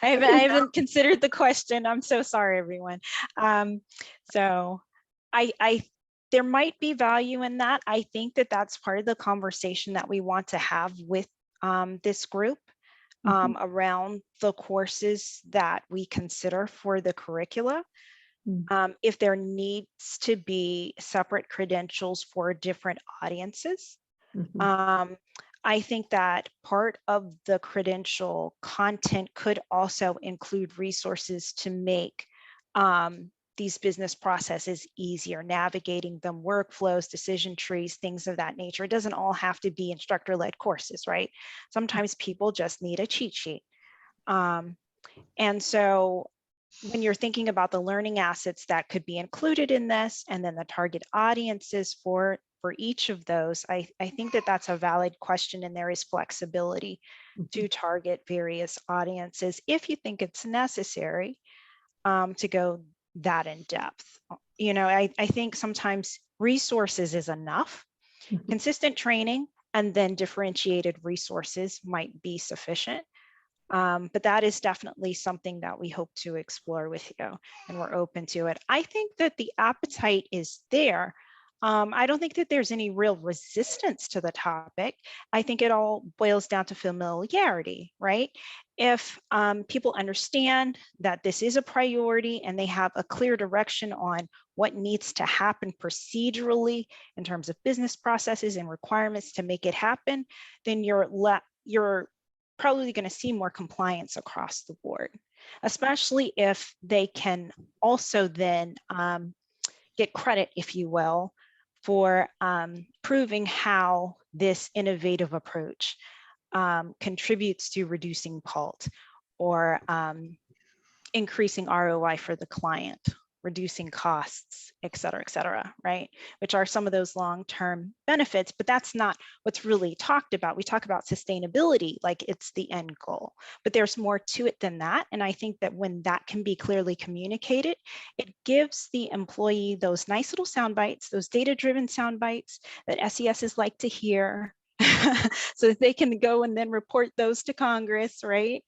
I haven't considered the question. I'm so sorry, everyone. So I there might be value in that. I think that that's part of the conversation that we want to have with this group around the courses that we consider for the curricula. If there needs to be separate credentials for different audiences. I think that part of the credential content could also include resources to make these business processes easier, navigating them, workflows, decision trees, things of that nature. It doesn't all have to be instructor-led courses, right? Sometimes people just need a cheat sheet. And so when you're thinking about the learning assets that could be included in this, and then the target audiences for each of those, I think that that's a valid question, and there is flexibility to target various audiences if you think it's necessary to go that in depth. You know, I think sometimes resources is enough. Consistent training and then differentiated resources might be sufficient. But that is definitely something that we hope to explore with you, and we're open to it. I think that the appetite is there. I don't think that there's any real resistance to the topic. I think it all boils down to familiarity, right? If people understand that this is a priority and they have a clear direction on what needs to happen procedurally in terms of business processes and requirements to make it happen, then you're probably going to see more compliance across the board, especially if they can also then get credit, if you will, for proving how this innovative approach contributes to reducing PALT or increasing ROI for the client, reducing costs, et cetera, right? Which are some of those long-term benefits, but that's not what's really talked about. We talk about sustainability like it's the end goal, but there's more to it than that. And I think that when that can be clearly communicated, it gives the employee those nice little sound bites, those data-driven sound bites that SESs like to hear, so that they can go and then report those to Congress, right?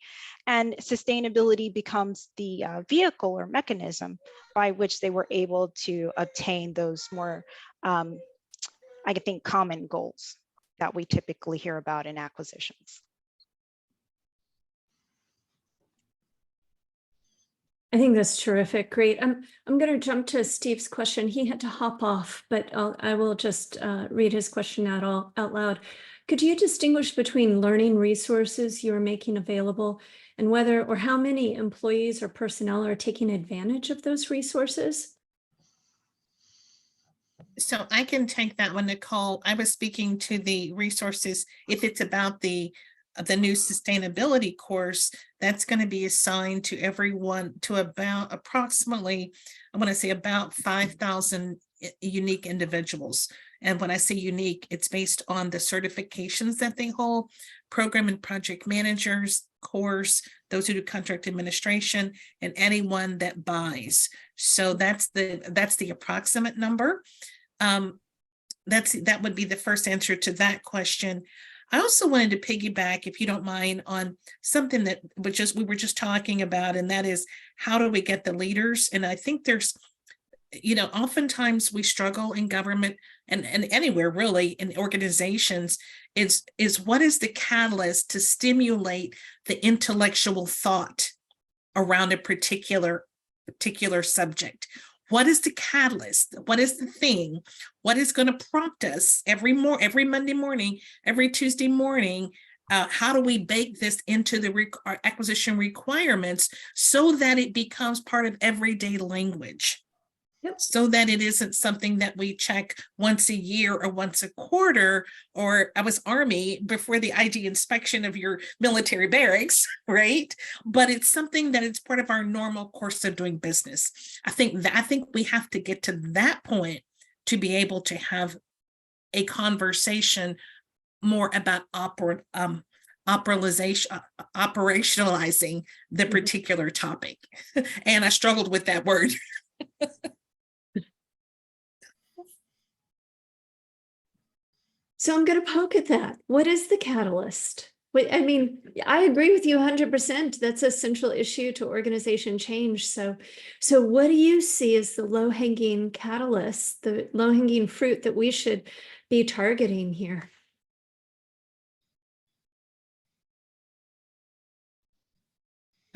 And sustainability becomes the vehicle or mechanism by which they were able to obtain those more, I think, common goals that we typically hear about in acquisitions. I think that's terrific. Great. I'm going to jump to Steve's question. He had to hop off, but I will just read his question out loud. Could you distinguish between learning resources you are making available and whether or how many employees or personnel are taking advantage of those resources? So I can take that one, Nicole. I was speaking to the resources. If it's about the new sustainability course, that's going to be assigned to everyone, to about approximately, I want to say about 5,000 unique individuals. And when I say unique, it's based on the certifications that they hold: program and project managers, course, those who do contract administration, and anyone that buys. So that's the approximate number. That would be the first answer to that question. I also wanted to piggyback, if you don't mind, on something that we were just talking about, and that is, how do we get the leaders? And I think there's, oftentimes we struggle in government and anywhere really in organizations is what is the catalyst to stimulate the intellectual thought around a particular subject? What is the catalyst? What is the thing? What is going to prompt us every Monday morning, every Tuesday morning? How do we bake this into our acquisition requirements so that it becomes part of everyday language? so that it isn't something that we check once a year or once a quarter, or I was Army before the IG inspection of your military barracks, right? But it's something that it's part of our normal course of doing business. I think we have to get to that point to be able to have a conversation more about operationalizing the particular topic. And I struggled with that word. So I'm going to poke at that. What is the catalyst? I mean, I agree with you 100%. That's a central issue to organization change. So what do you see as the low-hanging catalyst, the low-hanging fruit that we should be targeting here?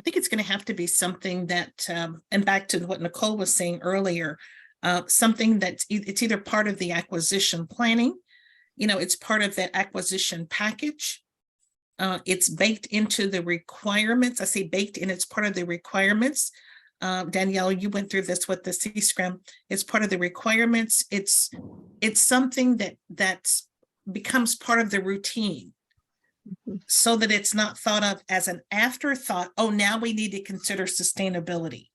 I think it's going to have to be something that, and back to what Nicole was saying earlier, something that's it's either part of the acquisition planning, it's part of that acquisition package. It's baked into the requirements. I say baked in, it's part of the requirements. Danielle, you went through this with the C-SCRAM. It's part of the requirements. It's something that becomes part of the routine, so that it's not thought of as an afterthought. Oh, now we need to consider sustainability,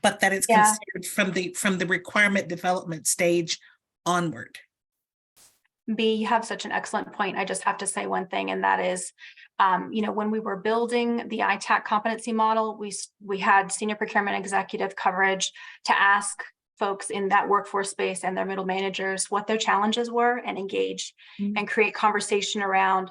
but that it's considered from the requirement development stage onward. B, you have such an excellent point. I just have to say one thing, and that is, when we were building the ITAC competency model, we had senior procurement executive coverage to ask folks in that workforce space and their middle managers what their challenges were, and engage and create conversation around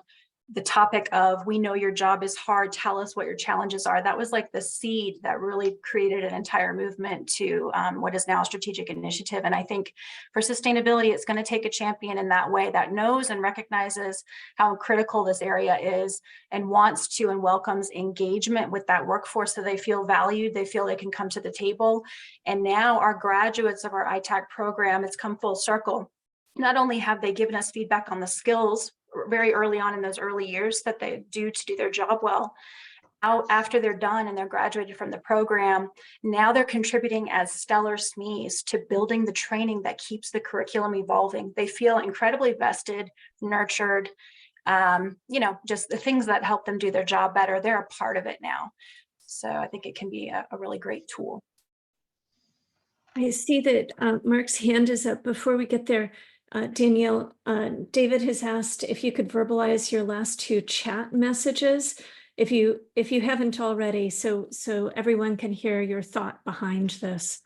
the topic of, we know your job is hard, tell us what your challenges are. That was like the seed that really created an entire movement to what is now a strategic initiative. And I think for sustainability, it's going to take a champion in that way, that knows and recognizes how critical this area is, and wants to and welcomes engagement with that workforce, so they feel valued, they feel they can come to the table. And now our graduates of our ITAC program, it's come full circle. Not only have they given us feedback on the skills very early on in those early years that they do to do their job well, now after they're done and they're graduated from the program, now they're contributing as stellar SMEs to building the training that keeps the curriculum evolving. They feel incredibly vested, nurtured, just the things that help them do their job better. They're a part of it now. So I think it can be a really great tool. I see that Mark's hand is up. Before we get there, Danielle, David has asked if you could verbalize your last two chat messages, if you haven't already, so everyone can hear your thought behind this.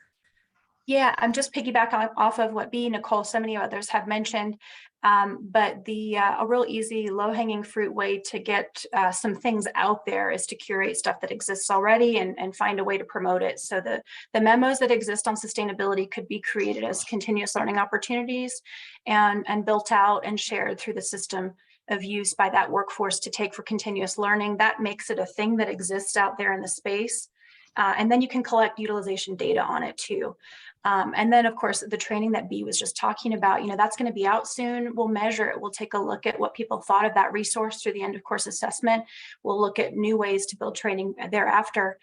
Yeah, I'm just piggybacking off of what B, Nicole, so many others have mentioned, but a real easy, low-hanging fruit way to get some things out there is to curate stuff that exists already and find a way to promote it. So the memos that exist on sustainability could be created as continuous learning opportunities and built out and shared through the system of use by that workforce to take for continuous learning. That makes it a thing that exists out there in the space. And then you can collect utilization data on it too. And then, of course, the training that B was just talking about, that's going to be out soon. We'll measure it. We'll take a look at what people thought of that resource through the end of course assessment. We'll look at new ways to build training thereafter,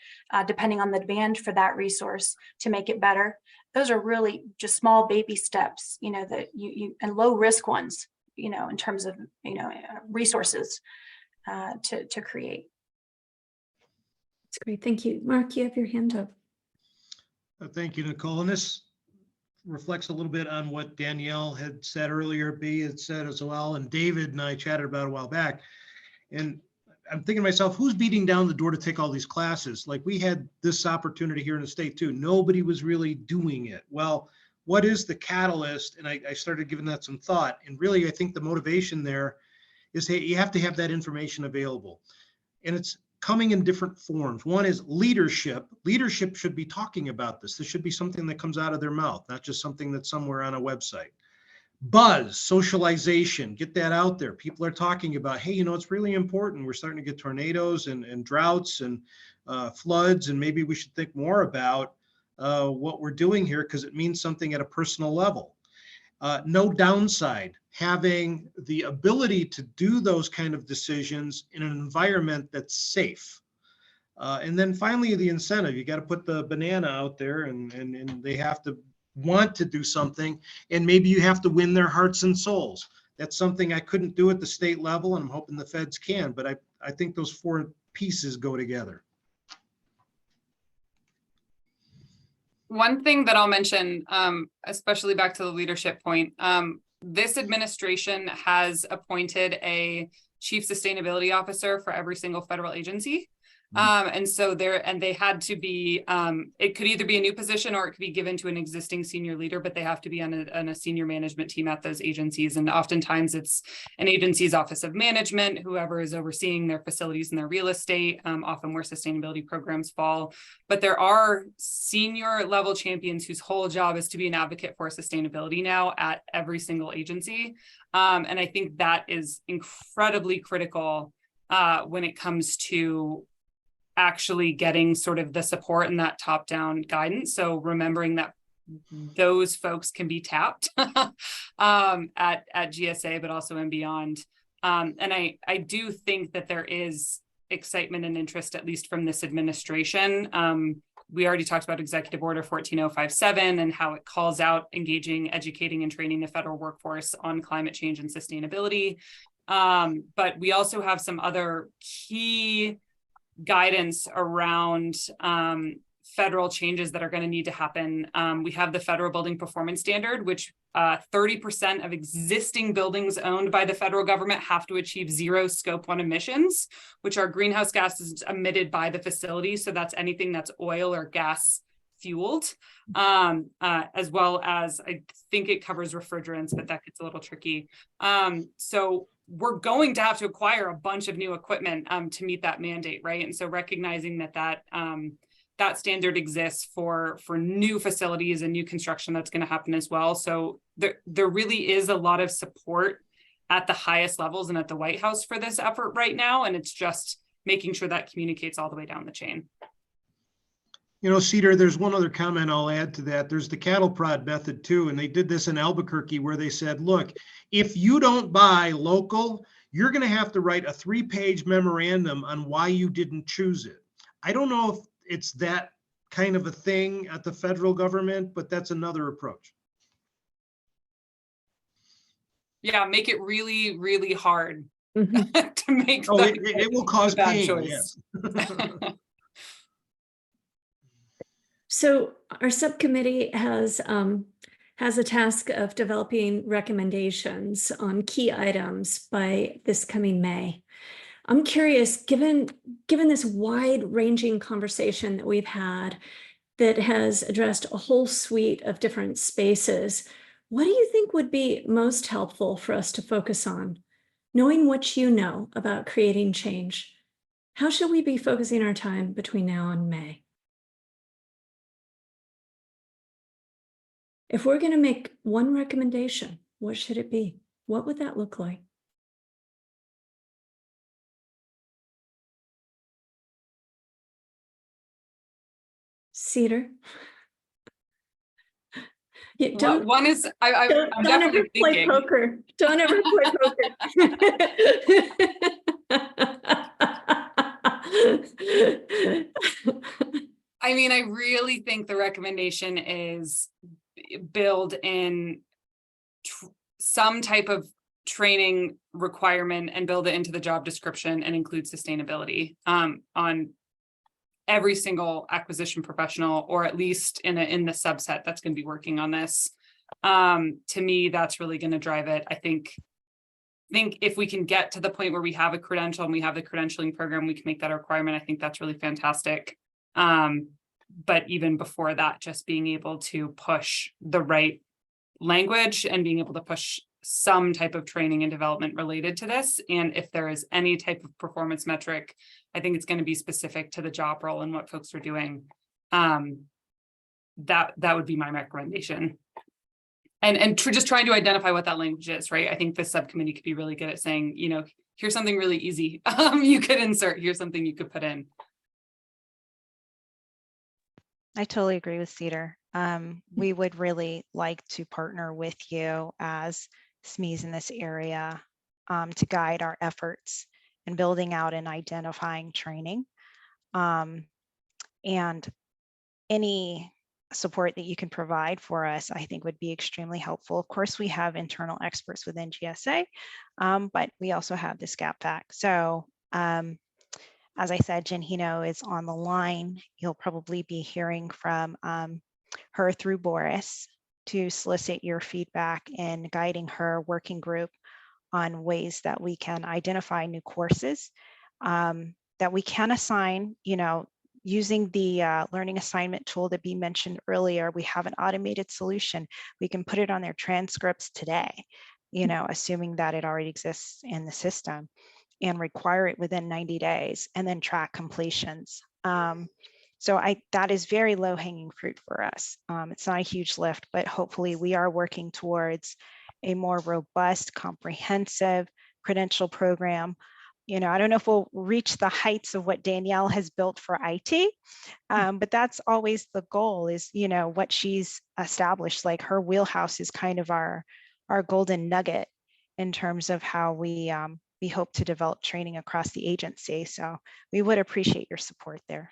depending on the demand for that resource to make it better. Those are really just small baby steps, that you and low risk ones, in terms of, resources to create. That's great. Thank you. Mark, you have your hand up. Thank you, Nicole. And this reflects a little bit on what Danielle had said earlier, B had said as well, and David and I chatted about a while back. And I'm thinking to myself, who's beating down the door to take all these classes? Like, we had this opportunity here in the state too. Nobody was really doing it. Well, what is the catalyst? And I started giving that some thought. And really, I think the motivation there is, hey, you have to have that information available. And it's coming in different forms. One is leadership. Leadership should be talking about this. This should be something that comes out of their mouth, not just something that's somewhere on a website. Buzz, socialization, get that out there. People are talking about, hey, it's really important. We're starting to get tornadoes and droughts and floods, and maybe we should think more about what we're doing here, because it means something at a personal level. No downside, having the ability to do those kind of decisions in an environment that's safe. And then finally, the incentive. You got to put the banana out there, and they have to want to do something, and maybe you have to win their hearts and souls. That's something I couldn't do at the state level, and I'm hoping the feds can, but I think those four pieces go together. One thing that I'll mention, especially back to the leadership point, this administration has appointed a chief sustainability officer for every single federal agency. And so they had to be, it could either be a new position or it could be given to an existing senior leader, but they have to be on a senior management team at those agencies. And oftentimes it's an agency's office of management, whoever is overseeing their facilities and their real estate, often where sustainability programs fall. But there are senior level champions whose whole job is to be an advocate for sustainability now at every single agency. And I think that is incredibly critical when it comes to actually getting sort of the support and that top-down guidance. So remembering that those folks can be tapped at GSA, but also and beyond. And I do think that there is excitement and interest, at least from this administration. We already talked about Executive Order 14057 and how it calls out engaging, educating, and training the federal workforce on climate change and sustainability. But we also have some other key guidance around federal changes that are going to need to happen. We have the Federal Building Performance Standard, which 30% of existing buildings owned by the federal government have to achieve zero Scope 1 emissions, which are greenhouse gases emitted by the facility. So that's anything that's oil or gas fueled, as well as I think it covers refrigerants, but that gets a little tricky. So we're going to have to acquire a bunch of new equipment to meet that mandate, right? And so recognizing that standard exists for new facilities and new construction that's going to happen as well. So there really is a lot of support at the highest levels and at the White House for this effort right now. And it's just making sure that communicates all the way down the chain. You know, Cedar, there's one other comment I'll add to that. There's the cattle prod method too, and they did this in Albuquerque where they said, look, if you don't buy local, you're going to have to write a 3-page memorandum on why you didn't choose it. I don't know if it's that kind of a thing at the federal government, but that's another approach. Yeah, make it really, really hard to make. Oh, it will cause pain, choice. Yes. So our subcommittee has a task of developing recommendations on key items by this coming May. I'm curious, given this wide-ranging conversation that we've had that has addressed a whole suite of different spaces, what do you think would be most helpful for us to focus on? Knowing what you know about creating change, how should we be focusing our time between now and May? If we're going to make one recommendation, what should it be? What would that look like? Cedar? Yeah, One is, I'm don't ever definitely play thinking. poker. Don't ever play poker. I mean, I really think the recommendation is build in some type of training requirement and build it into the job description and include sustainability on every single acquisition professional, or at least in the subset that's going to be working on this. To me, that's really going to drive it. I think if we can get to the point where we have a credential and we have the credentialing program, we can make that a requirement. I think that's really fantastic. But even before that, just being able to push the right language and being able to push some type of training and development related to this. And if there is any type of performance metric, I think it's going to be specific to the job role and what folks are doing. That would be my recommendation. And just trying to identify what that language is, right? I think this subcommittee could be really good at saying, you know, here's something really easy you could insert, here's something you could put in. I totally agree with Cedar. We would really like to partner with you as SMEs in this area to guide our efforts in building out and identifying training. And any support that you can provide for us, I think would be extremely helpful. Of course, we have internal experts within GSA, but we also have this FAC. So as I said, Jen Hino is on the line. You'll probably be hearing from her through Boris to solicit your feedback and guiding her working group on ways that we can identify new courses that we can assign, using the learning assignment tool that Bea mentioned earlier. We have an automated solution. We can put it on their transcripts today, assuming that it already exists in the system, and require it within 90 days and then track completions. So that is very low hanging fruit for us. It's not a huge lift, but hopefully we are working towards a more robust, comprehensive credential program. I don't know if we'll reach the heights of what Danielle has built for IT, but that's always the goal, is, what she's established. Like, her wheelhouse is kind of our golden nugget in terms of how we hope to develop training across the agency. So we would appreciate your support there.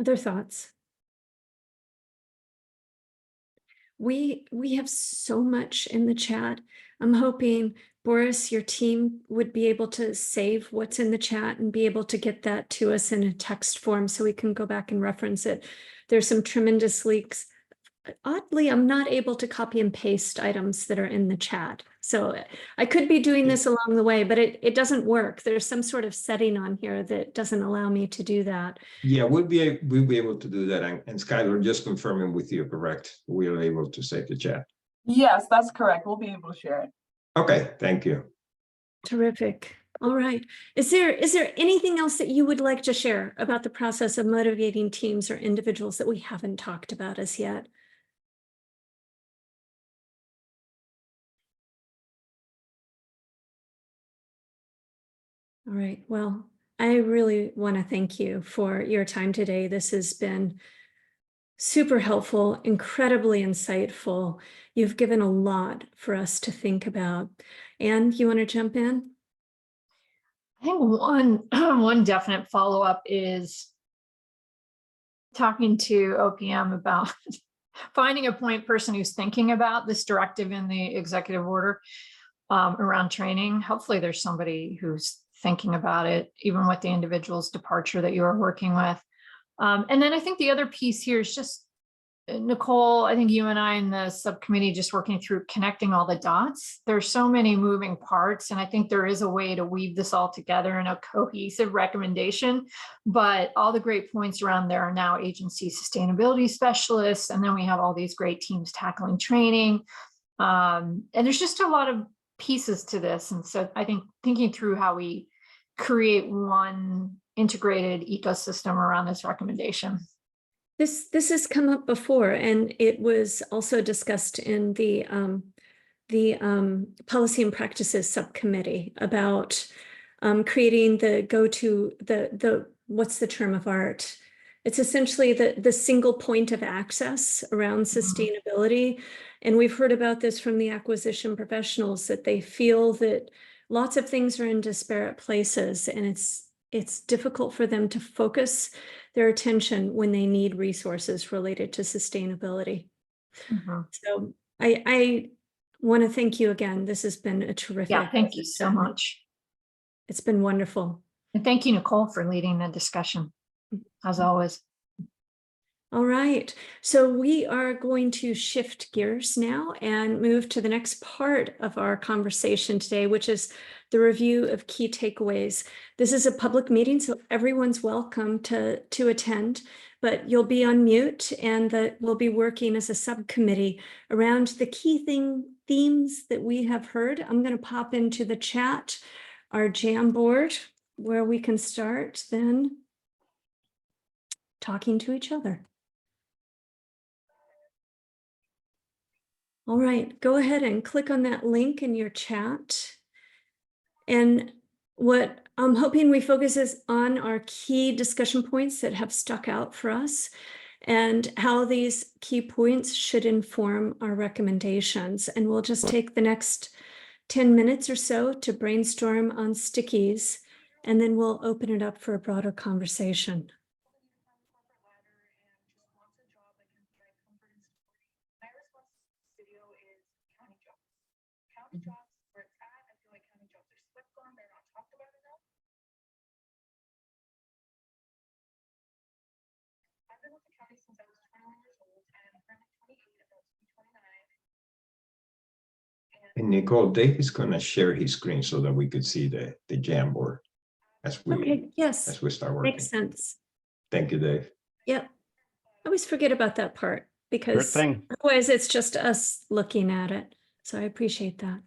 Other thoughts? We have so much in the chat. I'm hoping, Boris, your team would be able to save what's in the chat and be able to get that to us in a text form so we can go back and reference it. There's some tremendous leaks. Oddly, I'm not able to copy and paste items that are in the chat. So I could be doing this along the way, but it doesn't work. There's some sort of setting on here that doesn't allow me to do that. Yeah, we'll be able to do that. And Skylar, just confirming with you, correct? We are able to save the chat. Yes, that's correct. We'll be able to share it. Okay, thank you. Terrific. All right. Is there anything else that you would like to share about the process of motivating teams or individuals that we haven't talked about as yet? All right. Well, I really want to thank you for your time today. This has been super helpful, incredibly insightful. You've given a lot for us to think about. And you want to jump in? I think one definite follow-up is talking to OPM about finding a point person who's thinking about this directive in the executive order around training. Hopefully there's somebody who's thinking about it, even with the individual's departure that you are working with. And then I think the other piece here is just, Nicole, I think you and I in the subcommittee just working through connecting all the dots. There's so many moving parts, and I think there is a way to weave this all together in a cohesive recommendation. But all the great points around there are now agency sustainability specialists, and then we have all these great teams tackling training. And there's just a lot of pieces to this. And so I think thinking through how we create one integrated ecosystem around this recommendation. This has come up before, and it was also discussed in the Policy and Practices Subcommittee about creating the what's the term of art? It's essentially the single point of access around sustainability. And we've heard about this from the acquisition professionals, that they feel that lots of things are in disparate places, and it's difficult for them to focus their attention when they need resources related to sustainability. So I want to thank you again. This has been a terrific. Yeah, thank you so much. It's been wonderful. And thank you, Nicole, for leading the discussion, as always. All right, so we are going to shift gears now and move to the next part of our conversation today, which is the review of key takeaways. This is a public meeting, so everyone's welcome to attend, but you'll be on mute, and we'll be working as a subcommittee around the key themes that we have heard. I'm going to pop into the chat our Jamboard where we can start then talking to each other. All right, go ahead and click on that link in your chat. And what I'm hoping we focus is on our key discussion points that have stuck out for us, and how these key points should inform our recommendations. And we'll just take the next 10 minutes or so to brainstorm on stickies, and then we'll open it up for a broader conversation. And Nicole, Dave is going to share his screen so that we could see the Jamboard as Okay, yes, we start working. makes sense. Thank you, Dave. Yep. I always forget about that part Sure because thing. otherwise it's just us looking at it. So I appreciate that.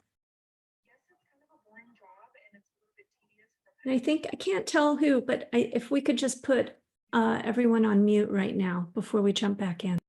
And I think, I can't tell who, but if we could just put everyone on mute right now before we jump back in.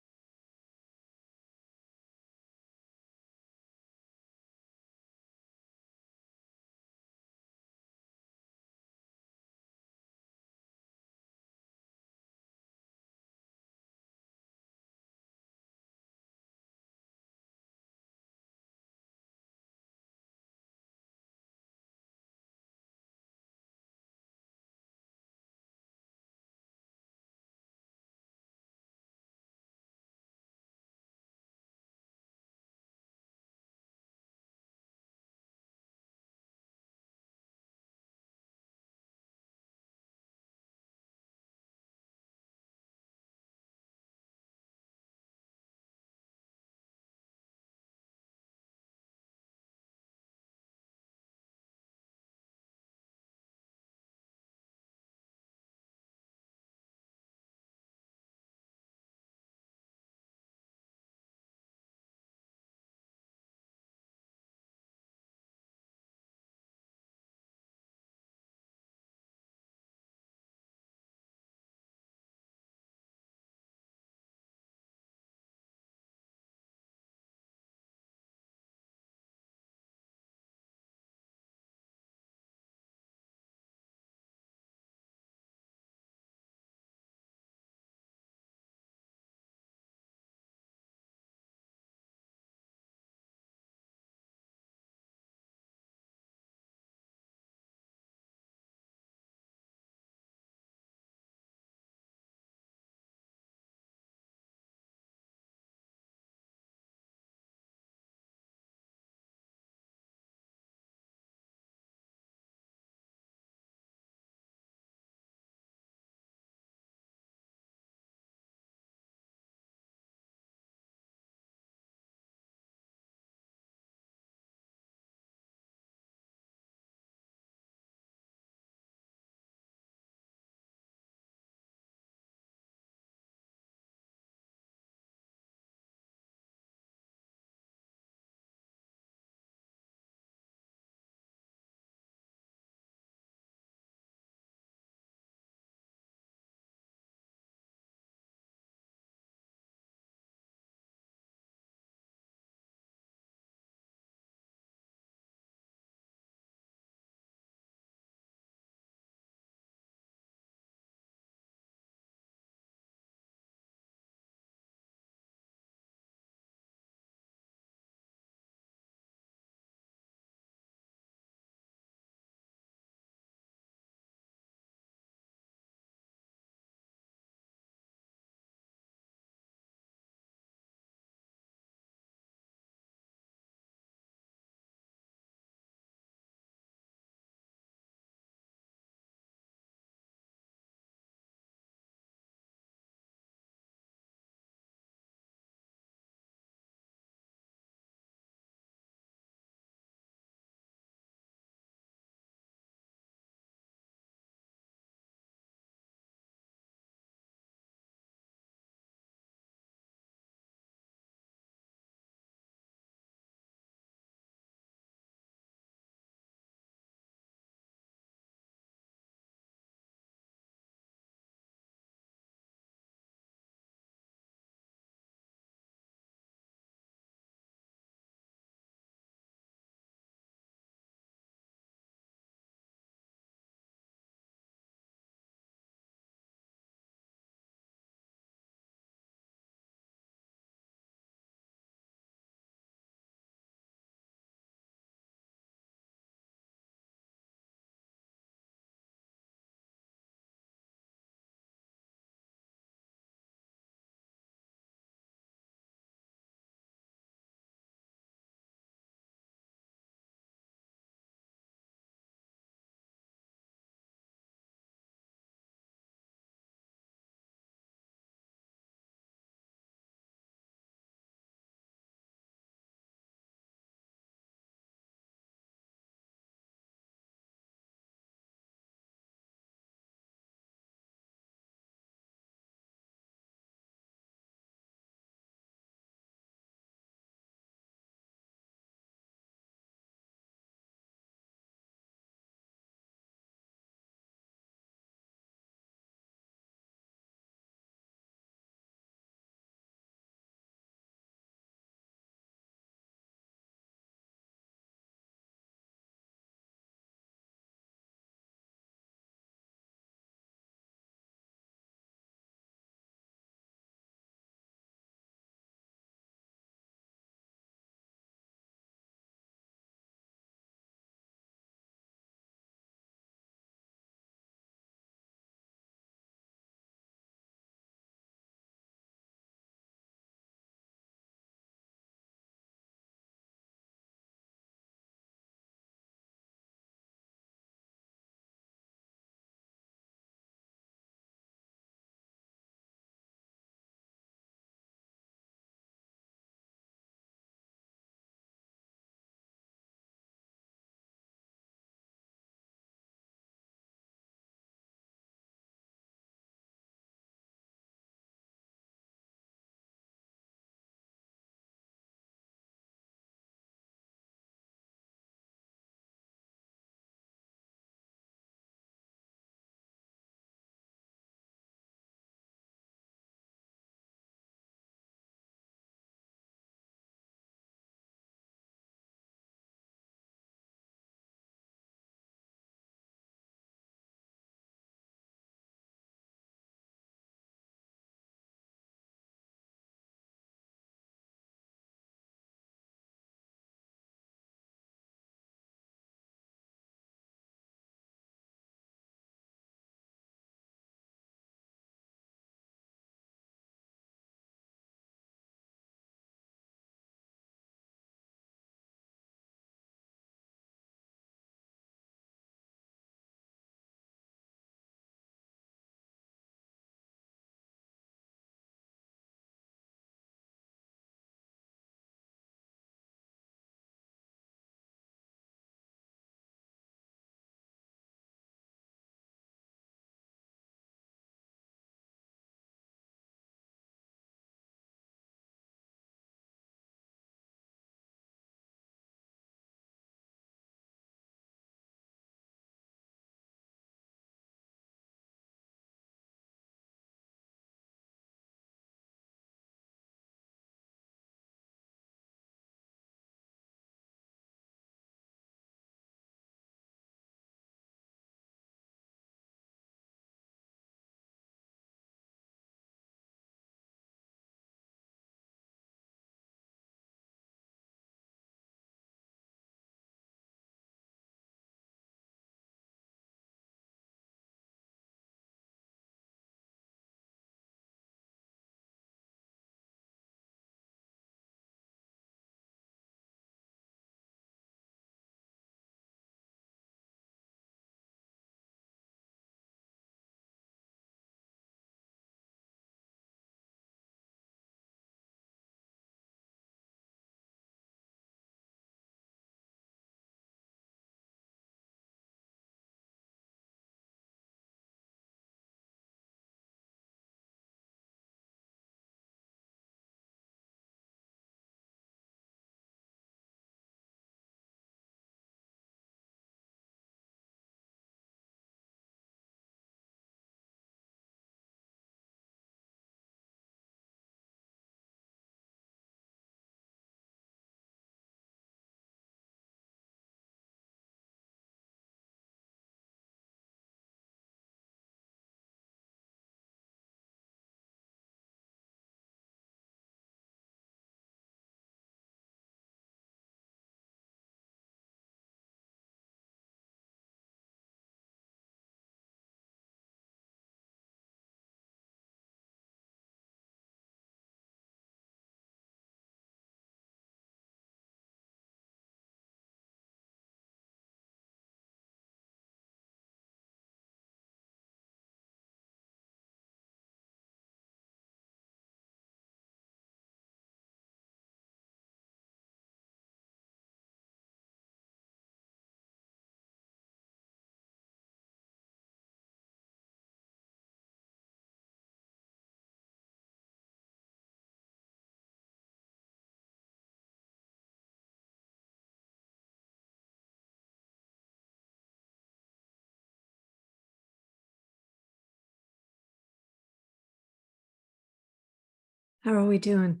How are we doing?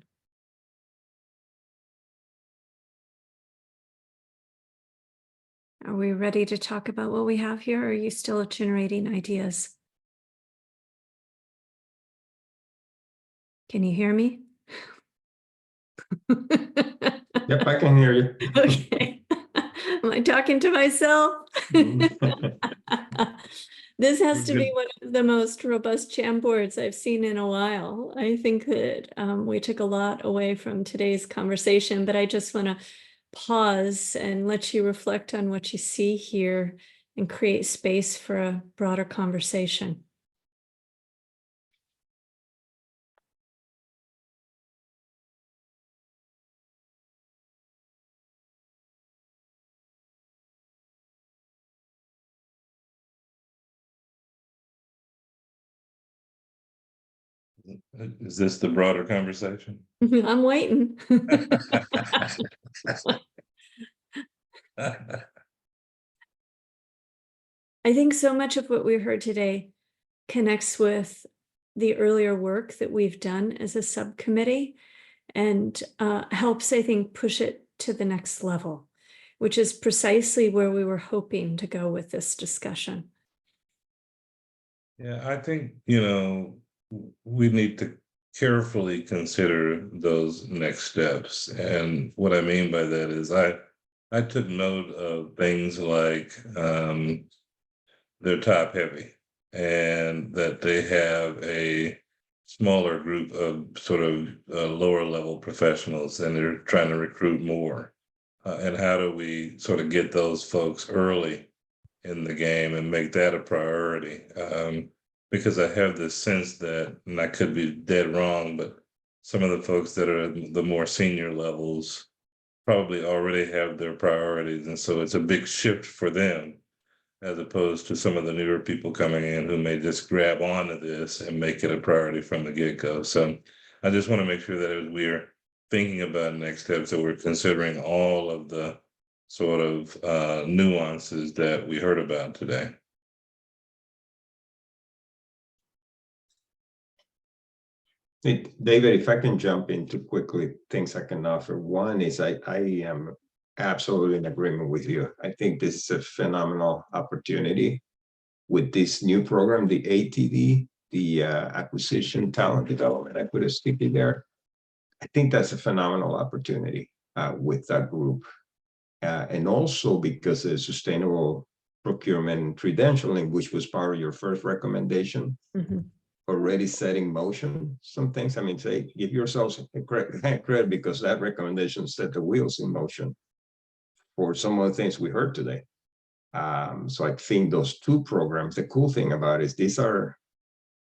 Are we ready to talk about what we have here? Or are you still generating ideas? Can you hear me? Yep, I can hear you. Okay. Am I talking to myself? This has to be one of the most robust Jamboards I've seen in a while. I think that we took a lot away from today's conversation, but I just want to pause and let you reflect on what you see here and create space for a broader conversation. Is this the broader conversation? I'm waiting. I think so much of what we heard today connects with the earlier work that we've done as a subcommittee and helps, I think, push it to the next level, which is precisely where we were hoping to go with this discussion. Yeah, I think, you know, we need to carefully consider those next steps. And what I mean by that is I took note of things like they're top heavy and that they have a smaller group of sort of lower level professionals and they're trying to recruit more. And how do we sort of get those folks early in the game and make that a priority? Because I have this sense that, and I could be dead wrong, but some of the folks that are at the more senior levels probably already have their priorities. And so it's a big shift for them, as opposed to some of the newer people coming in who may just grab onto this and make it a priority from the get-go. So I just want to make sure that as we're thinking about next steps, that we're considering all of the sort of nuances that we heard about today. David, if I can jump into quickly things I can offer. One is I am absolutely in agreement with you. I think this is a phenomenal opportunity with this new program, the ATD, the Acquisition Talent Development. I put a sticky there. I think that's a phenomenal opportunity with that group. And also because of sustainable procurement credentialing, which was part of your first recommendation, already set in motion some things. I mean, say, give yourselves credit because that recommendation set the wheels in motion for some of the things we heard today. So I think those two programs, the cool thing about it is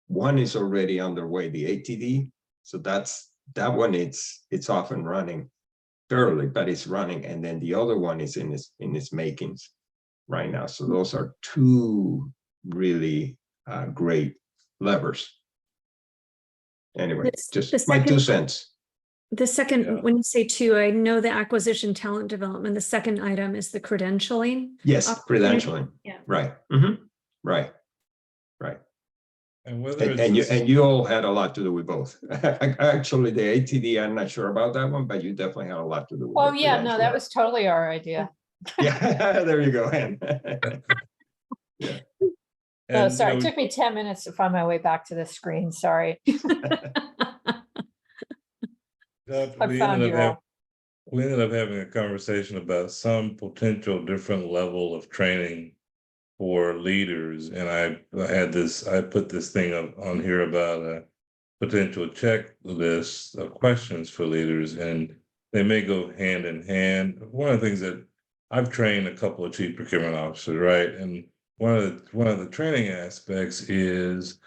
one is already underway, the ATD. So that one, it's off and running thoroughly, but it's running. And then the other one is in its makings right now. So those are two really great levers. Anyway, just my 2 cents. The second, when you say two, I know the acquisition talent development. The second item is the credentialing. Yes, credentialing. Yeah. Right. Right. And whether and you all had a lot to do with both. Actually, the ATD, I'm not sure about that one, but you definitely had a lot to do with. Oh, yeah, no, that was totally our idea. Yeah, there you go, Ann. Yeah. Oh, sorry, it took me 10 minutes to find my way back to the screen, sorry. I found you all. We ended up having a conversation about some potential different level of training for leaders. And I put this thing up on here about a potential checklist of questions for leaders, and they may go hand in hand. One of the things that I've trained a couple of chief procurement officers, right? And one of the training aspects is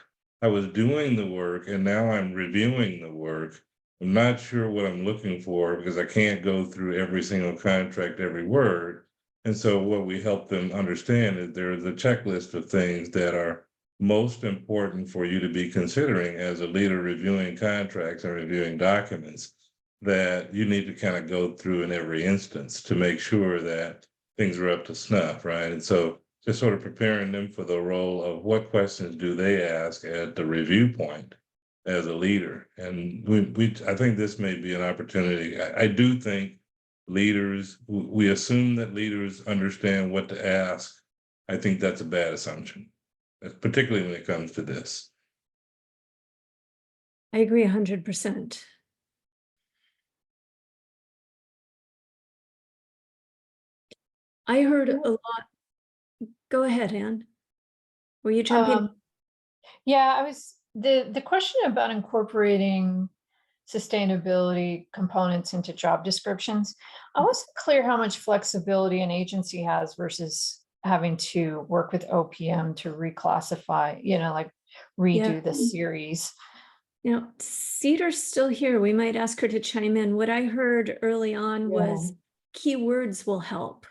I was doing the work and now I'm reviewing the work. I'm not sure what I'm looking for because I can't go through every single contract, every word. And so what we help them understand is there is a checklist of things that are most important for you to be considering as a leader reviewing contracts and reviewing documents that you need to kind of go through in every instance to make sure that things are up to snuff, right? And so just sort of preparing them for the role of what questions do they ask at the review point as a leader. And I think this may be an opportunity. I do think leaders, we assume that leaders understand what to ask. I think that's a bad assumption, particularly when it comes to this. I agree 100%. I heard a lot. Go ahead, Anne. Were you jumping? Yeah, I was the question about incorporating sustainability components into job descriptions. I wasn't clear how much flexibility an agency has versus having to work with OPM to reclassify, like redo the series. Now, Cedar's still here. We might ask her to chime in. What I heard early on was keywords will help.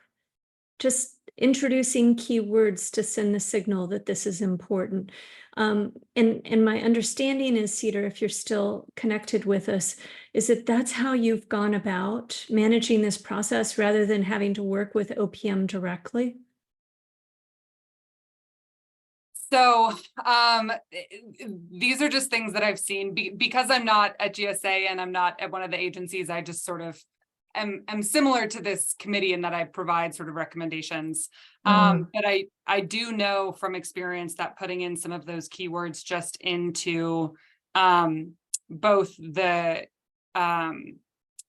Just introducing keywords to send the signal that this is important. And my understanding is, Cedar, if you're still connected with us, is that that's how you've gone about managing this process rather than having to work with OPM directly? So these are just things that I've seen because I'm not at GSA and I'm not at one of the agencies. I just sort of am similar to this committee in that I provide sort of recommendations. But I do know from experience that putting in some of those keywords just into both the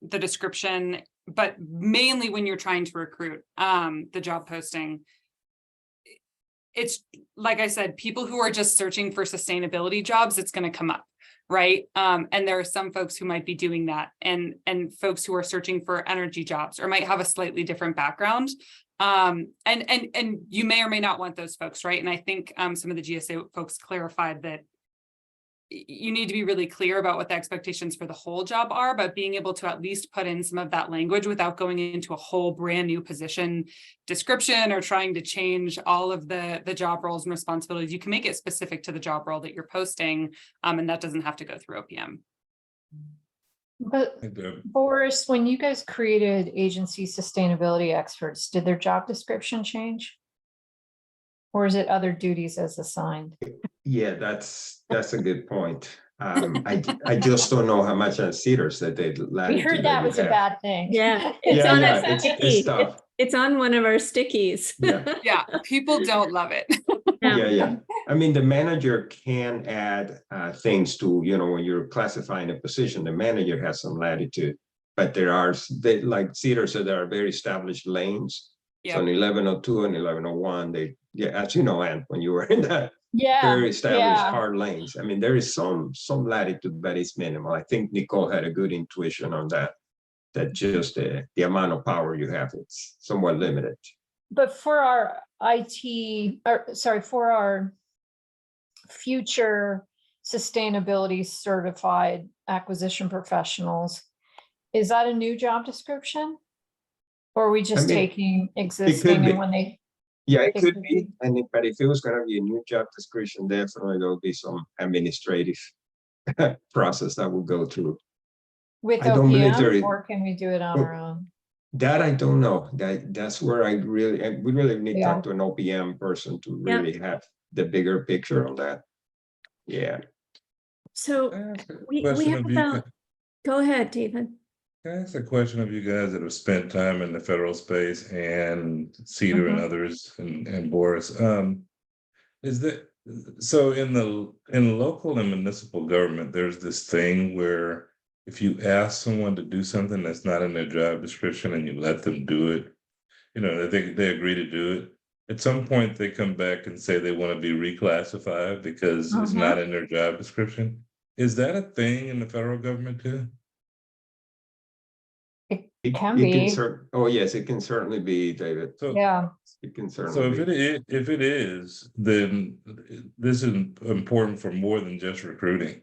description, but mainly when you're trying to recruit the job posting. It's like I said, people who are just searching for sustainability jobs, it's going to come up, right? And there are some folks who might be doing that, and folks who are searching for energy jobs or might have a slightly different background. And you may or may not want those folks, right? And I think some of the GSA folks clarified that you need to be really clear about what the expectations for the whole job are, but being able to at least put in some of that language without going into a whole brand new position description or trying to change all of the job roles and responsibilities. You can make it specific to the job role that you're posting, and that doesn't have to go through OPM. But Boris, when you guys created agency sustainability experts, did their job description change? Or is it other duties as assigned? Yeah, that's a good point. I just don't know how much on Cedar said they. We heard that was a bad thing. Yeah, It's on yeah, a sticky. it's tough. It's on one of our stickies. Yeah, people don't love it. Yeah. I mean, the manager can add things to, when you're classifying a position, the manager has some latitude, but like Cedar said, there are very established lanes. So in 1102 and 1101, as you know, Anne, when you were in that very established hard lanes. I mean, there is some latitude, but it's minimal. I think Nicole had a good intuition on that just the amount of power you have, it's somewhat limited. But for our for our future sustainability certified acquisition professionals, is that a new job description? Or are we just taking existing and when they? Yeah, it could be. But if it was going to be a new job description, definitely there'll be some administrative process that will go through. With OPM, or can we do it on our own? That I don't know. That's where we really need to talk to an OPM person to really have the bigger picture on that. Yeah. So we have about. Go ahead, David. Can I ask a question of you guys that have spent time in the federal space and Cedar and others and Boris? Is that so in local and municipal government, there's this thing where if you ask someone to do something that's not in their job description and you let them do it, they agree to do it. At some point, they come back and say they want to be reclassified because it's not in their job description. Is that a thing in the federal government too? It can be. Oh yes, it can certainly be, David. So, it can certainly. So if it is, then this is important for more than just recruiting.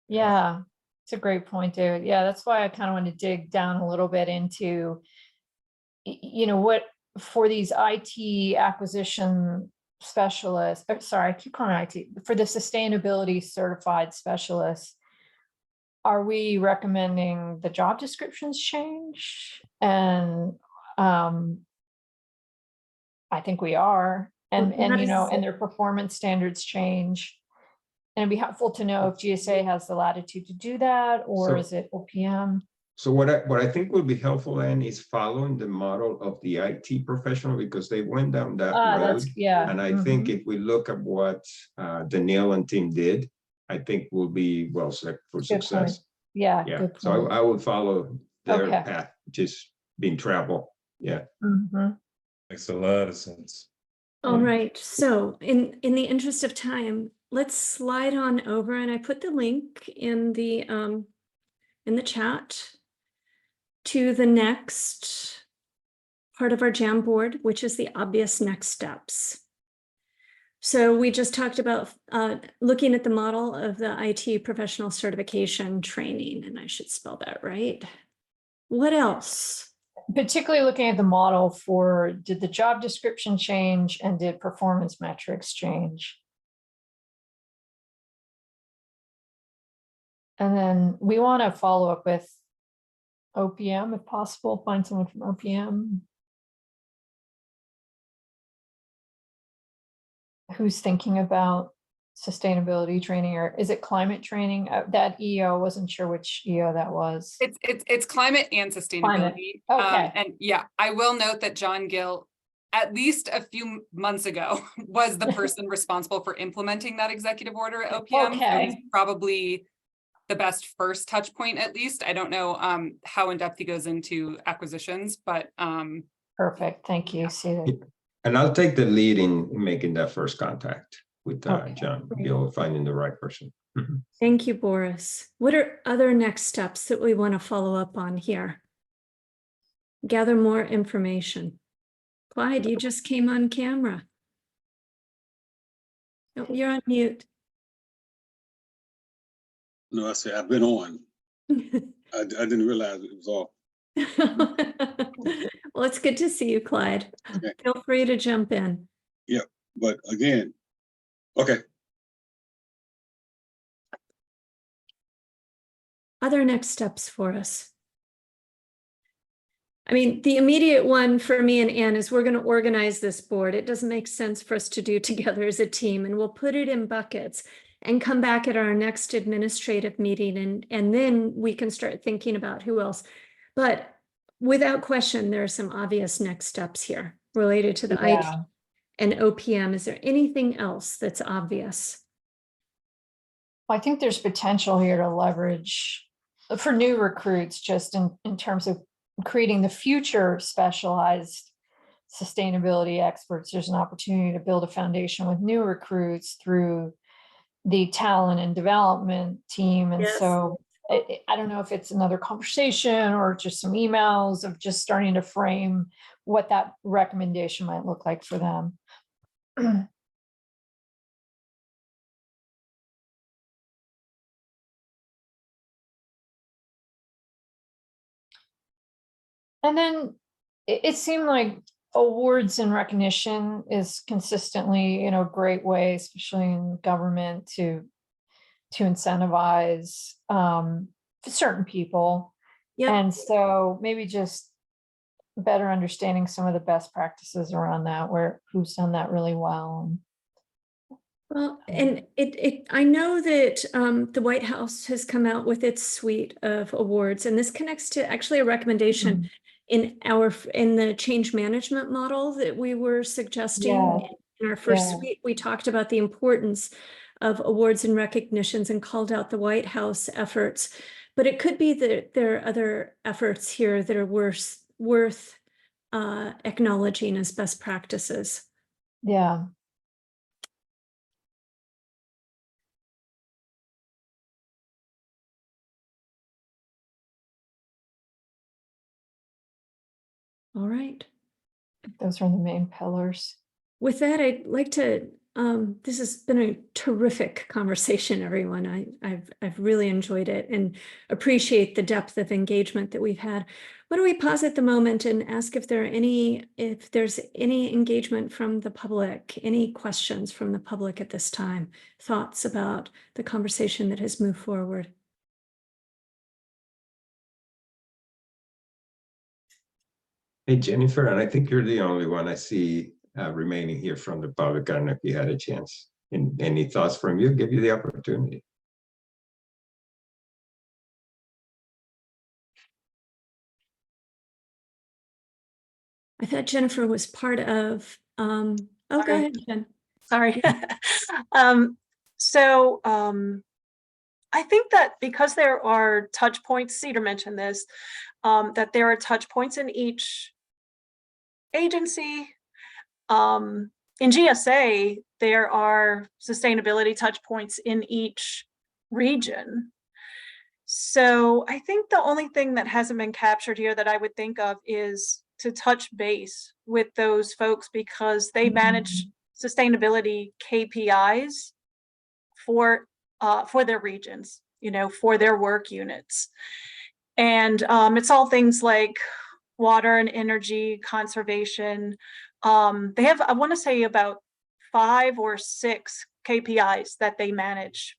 Yeah, it's a great point, David. Yeah, that's why I kind of want to dig down a little bit into, what for these IT acquisition specialists. Sorry, I keep calling it IT for the sustainability certified specialists. Are we recommending the job descriptions change? And I think we are, and their performance standards change. And it'd be helpful to know if GSA has the latitude to do that, or So- is it OPM? So what I think will be helpful then is following the model of the IT professional, because they went down that road. Yeah. And I think if we look at what Danielle and team did, I think we'll be well set for Good point. success. Yeah. Yeah, Good so point. I would follow their Okay. path, just being travel. Yeah. Mhm. Makes a lot of sense. All right, so in the interest of time, let's slide on over, and I put the link in the chat to the next part of our Jamboard, which is the obvious next steps. So we just talked about looking at the model of the IT professional certification training, and I should spell that right. What else? Particularly looking at the model for, did the job description change and did performance metrics change? And then we want to follow up with OPM if possible, find someone from OPM who's thinking about sustainability training, or is it climate training? That EO, wasn't sure which EO that was. It's climate and sustainability. Okay. And yeah, I will note that John Gill, at least a few months ago, was the person responsible for implementing that executive order at OPM. So he's probably the best first touch point, at least. I don't know how in depth he goes into acquisitions, but Perfect. Thank you. See that. And I'll take the lead in making that first contact with Okay. John. You'll finding the right person. Mhm. Thank you, Boris. What are other next steps that we want to follow up on here? Gather more information. Clyde, you just came on camera. Oh, you're on mute. No, I said, I've been on. I didn't realize it was off. Well, it's good to see you, Clyde. Okay. Feel free to jump in. Yeah, but again, okay. Other next steps for us. I mean, the immediate one for me and Ann is we're going to organize this board. It doesn't make sense for us to do together as a team, and we'll put it in buckets and come back at our next administrative meeting, and then we can start thinking about who else. But without question, there are some obvious next steps here related to the IT and OPM. Is there anything else that's obvious? I think there's potential here to leverage for new recruits, just in terms of creating the future specialized sustainability experts. There's an opportunity to build a foundation with new recruits through the talent and development team. And Yes. so I don't know if it's another conversation or just some emails of just starting to frame what that recommendation might look like for them. And then it seemed like awards and recognition is consistently, a great way, especially in government, to incentivize certain people. Yep. And so maybe just better understanding some of the best practices around that, who's done that really well. Well, and I know that the White House has come out with its suite of awards, and this connects to actually a recommendation in the change management model that we were suggesting in our first suite. We talked about the importance of awards and recognitions and called out the White House efforts, but it could be that there are other efforts here that are worth acknowledging as best practices. Yeah. All right. Those are the main pillars. With that, I'd like to, this has been a terrific conversation, everyone. I've really enjoyed it and appreciate the depth of engagement that we've had. Why don't we pause at the moment and ask if there's any engagement from the public, any questions from the public at this time, thoughts about the conversation that has moved forward. Hey, Jennifer, and I think you're the only one I see remaining here from the public. I don't know if you had a chance. any thoughts from you, give you the opportunity. I thought Jennifer was part of, oh, go Sorry. ahead, Jen. Sorry. I think that because there are touch points, Cedar mentioned this, that there are touch points in each agency. In GSA, there are sustainability touch points in each region. So I think the only thing that hasn't been captured here that I would think of is to touch base with those folks because they manage sustainability KPIs for their regions, you know, for their work units. And it's all things like water and energy conservation. They have, I want to say, about 5 or 6 KPIs that they manage.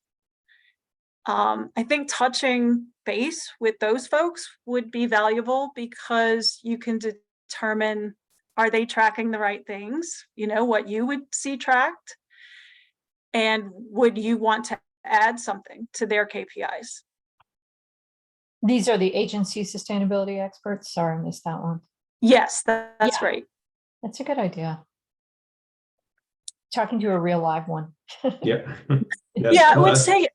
I think touching base with those folks would be valuable because you can determine, are they tracking the right things? You know, what you would see tracked? And would you want to add something to their KPIs? These are the agency sustainability experts. Sorry, I missed that one. Yes, that's right. That's a good idea. Talking to a real live one. Yeah. Yeah, I would say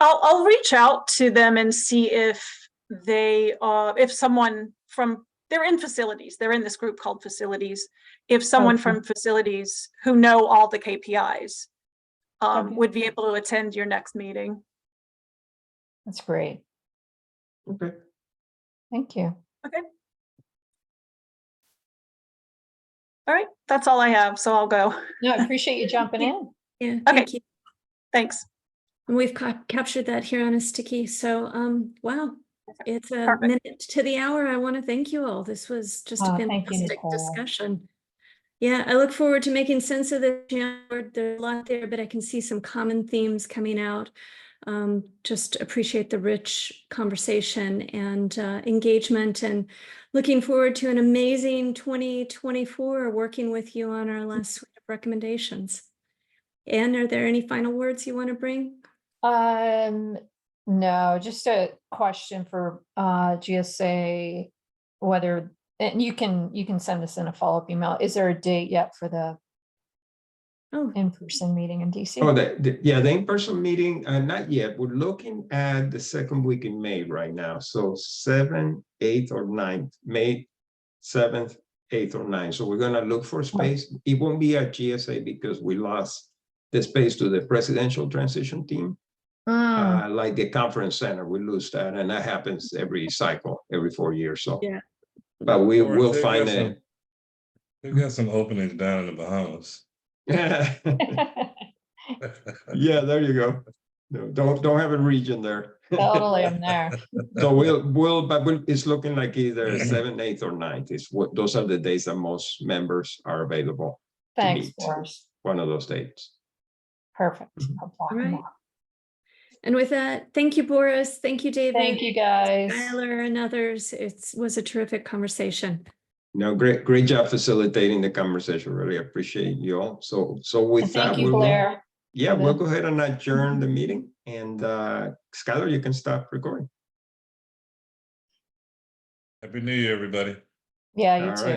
I'll reach out to them and see if they if someone from, they're in facilities, they're in this group called facilities. If someone from facilities who know all the KPIs would be able to attend your next meeting. That's great. Okay. Thank you. Okay. All right, that's all I have, so I'll go. No, I appreciate you jumping in. Yeah, Okay. thank you. Thanks. And we've captured that here on a sticky. So, wow, it's a Perfect. minute to the hour. I want to thank you all. This was just a Thank you, fantastic Nicole. discussion. Yeah, I look forward to making sense of this. There's a lot there, but I can see some common themes coming out. Just appreciate the rich conversation and engagement, and looking forward to an amazing 2024 working with you on our last suite of recommendations. Anne, are there any final words you want to bring? No, just a question for GSA, whether, and you can send us in a follow-up email. Is there a date yet for the in-person meeting in DC? Oh, the in-person meeting, not yet. We're looking at the second week in May right now. So 7th, 8th, or 9th, May 7th, 8th, or 9th. So we're gonna look for space. It won't be at GSA because we lost the space to the presidential transition team. Like the conference center, we lose that, and that happens every cycle, every 4 years. So, yeah. But we will find it. We've got some openings down in the Bahamas. Yeah, there you go. No, don't have a region there. Totally, I'm there. So it's looking like either 7th, 8th, or 9th. Those are the days that most members are available. Thanks, to meet. Boris. One of those dates. Perfect. I'll block them Right. off. And with that, thank you, Boris. Thank you, David. Thank you, guys. Tyler and others. It was a terrific conversation. No, great job facilitating the conversation. Really appreciate you all. So with And that, thank you, Blair. we'll go ahead and adjourn the meeting. And Skylar, you can stop recording. Happy New Year, everybody. Yeah, you All too. right.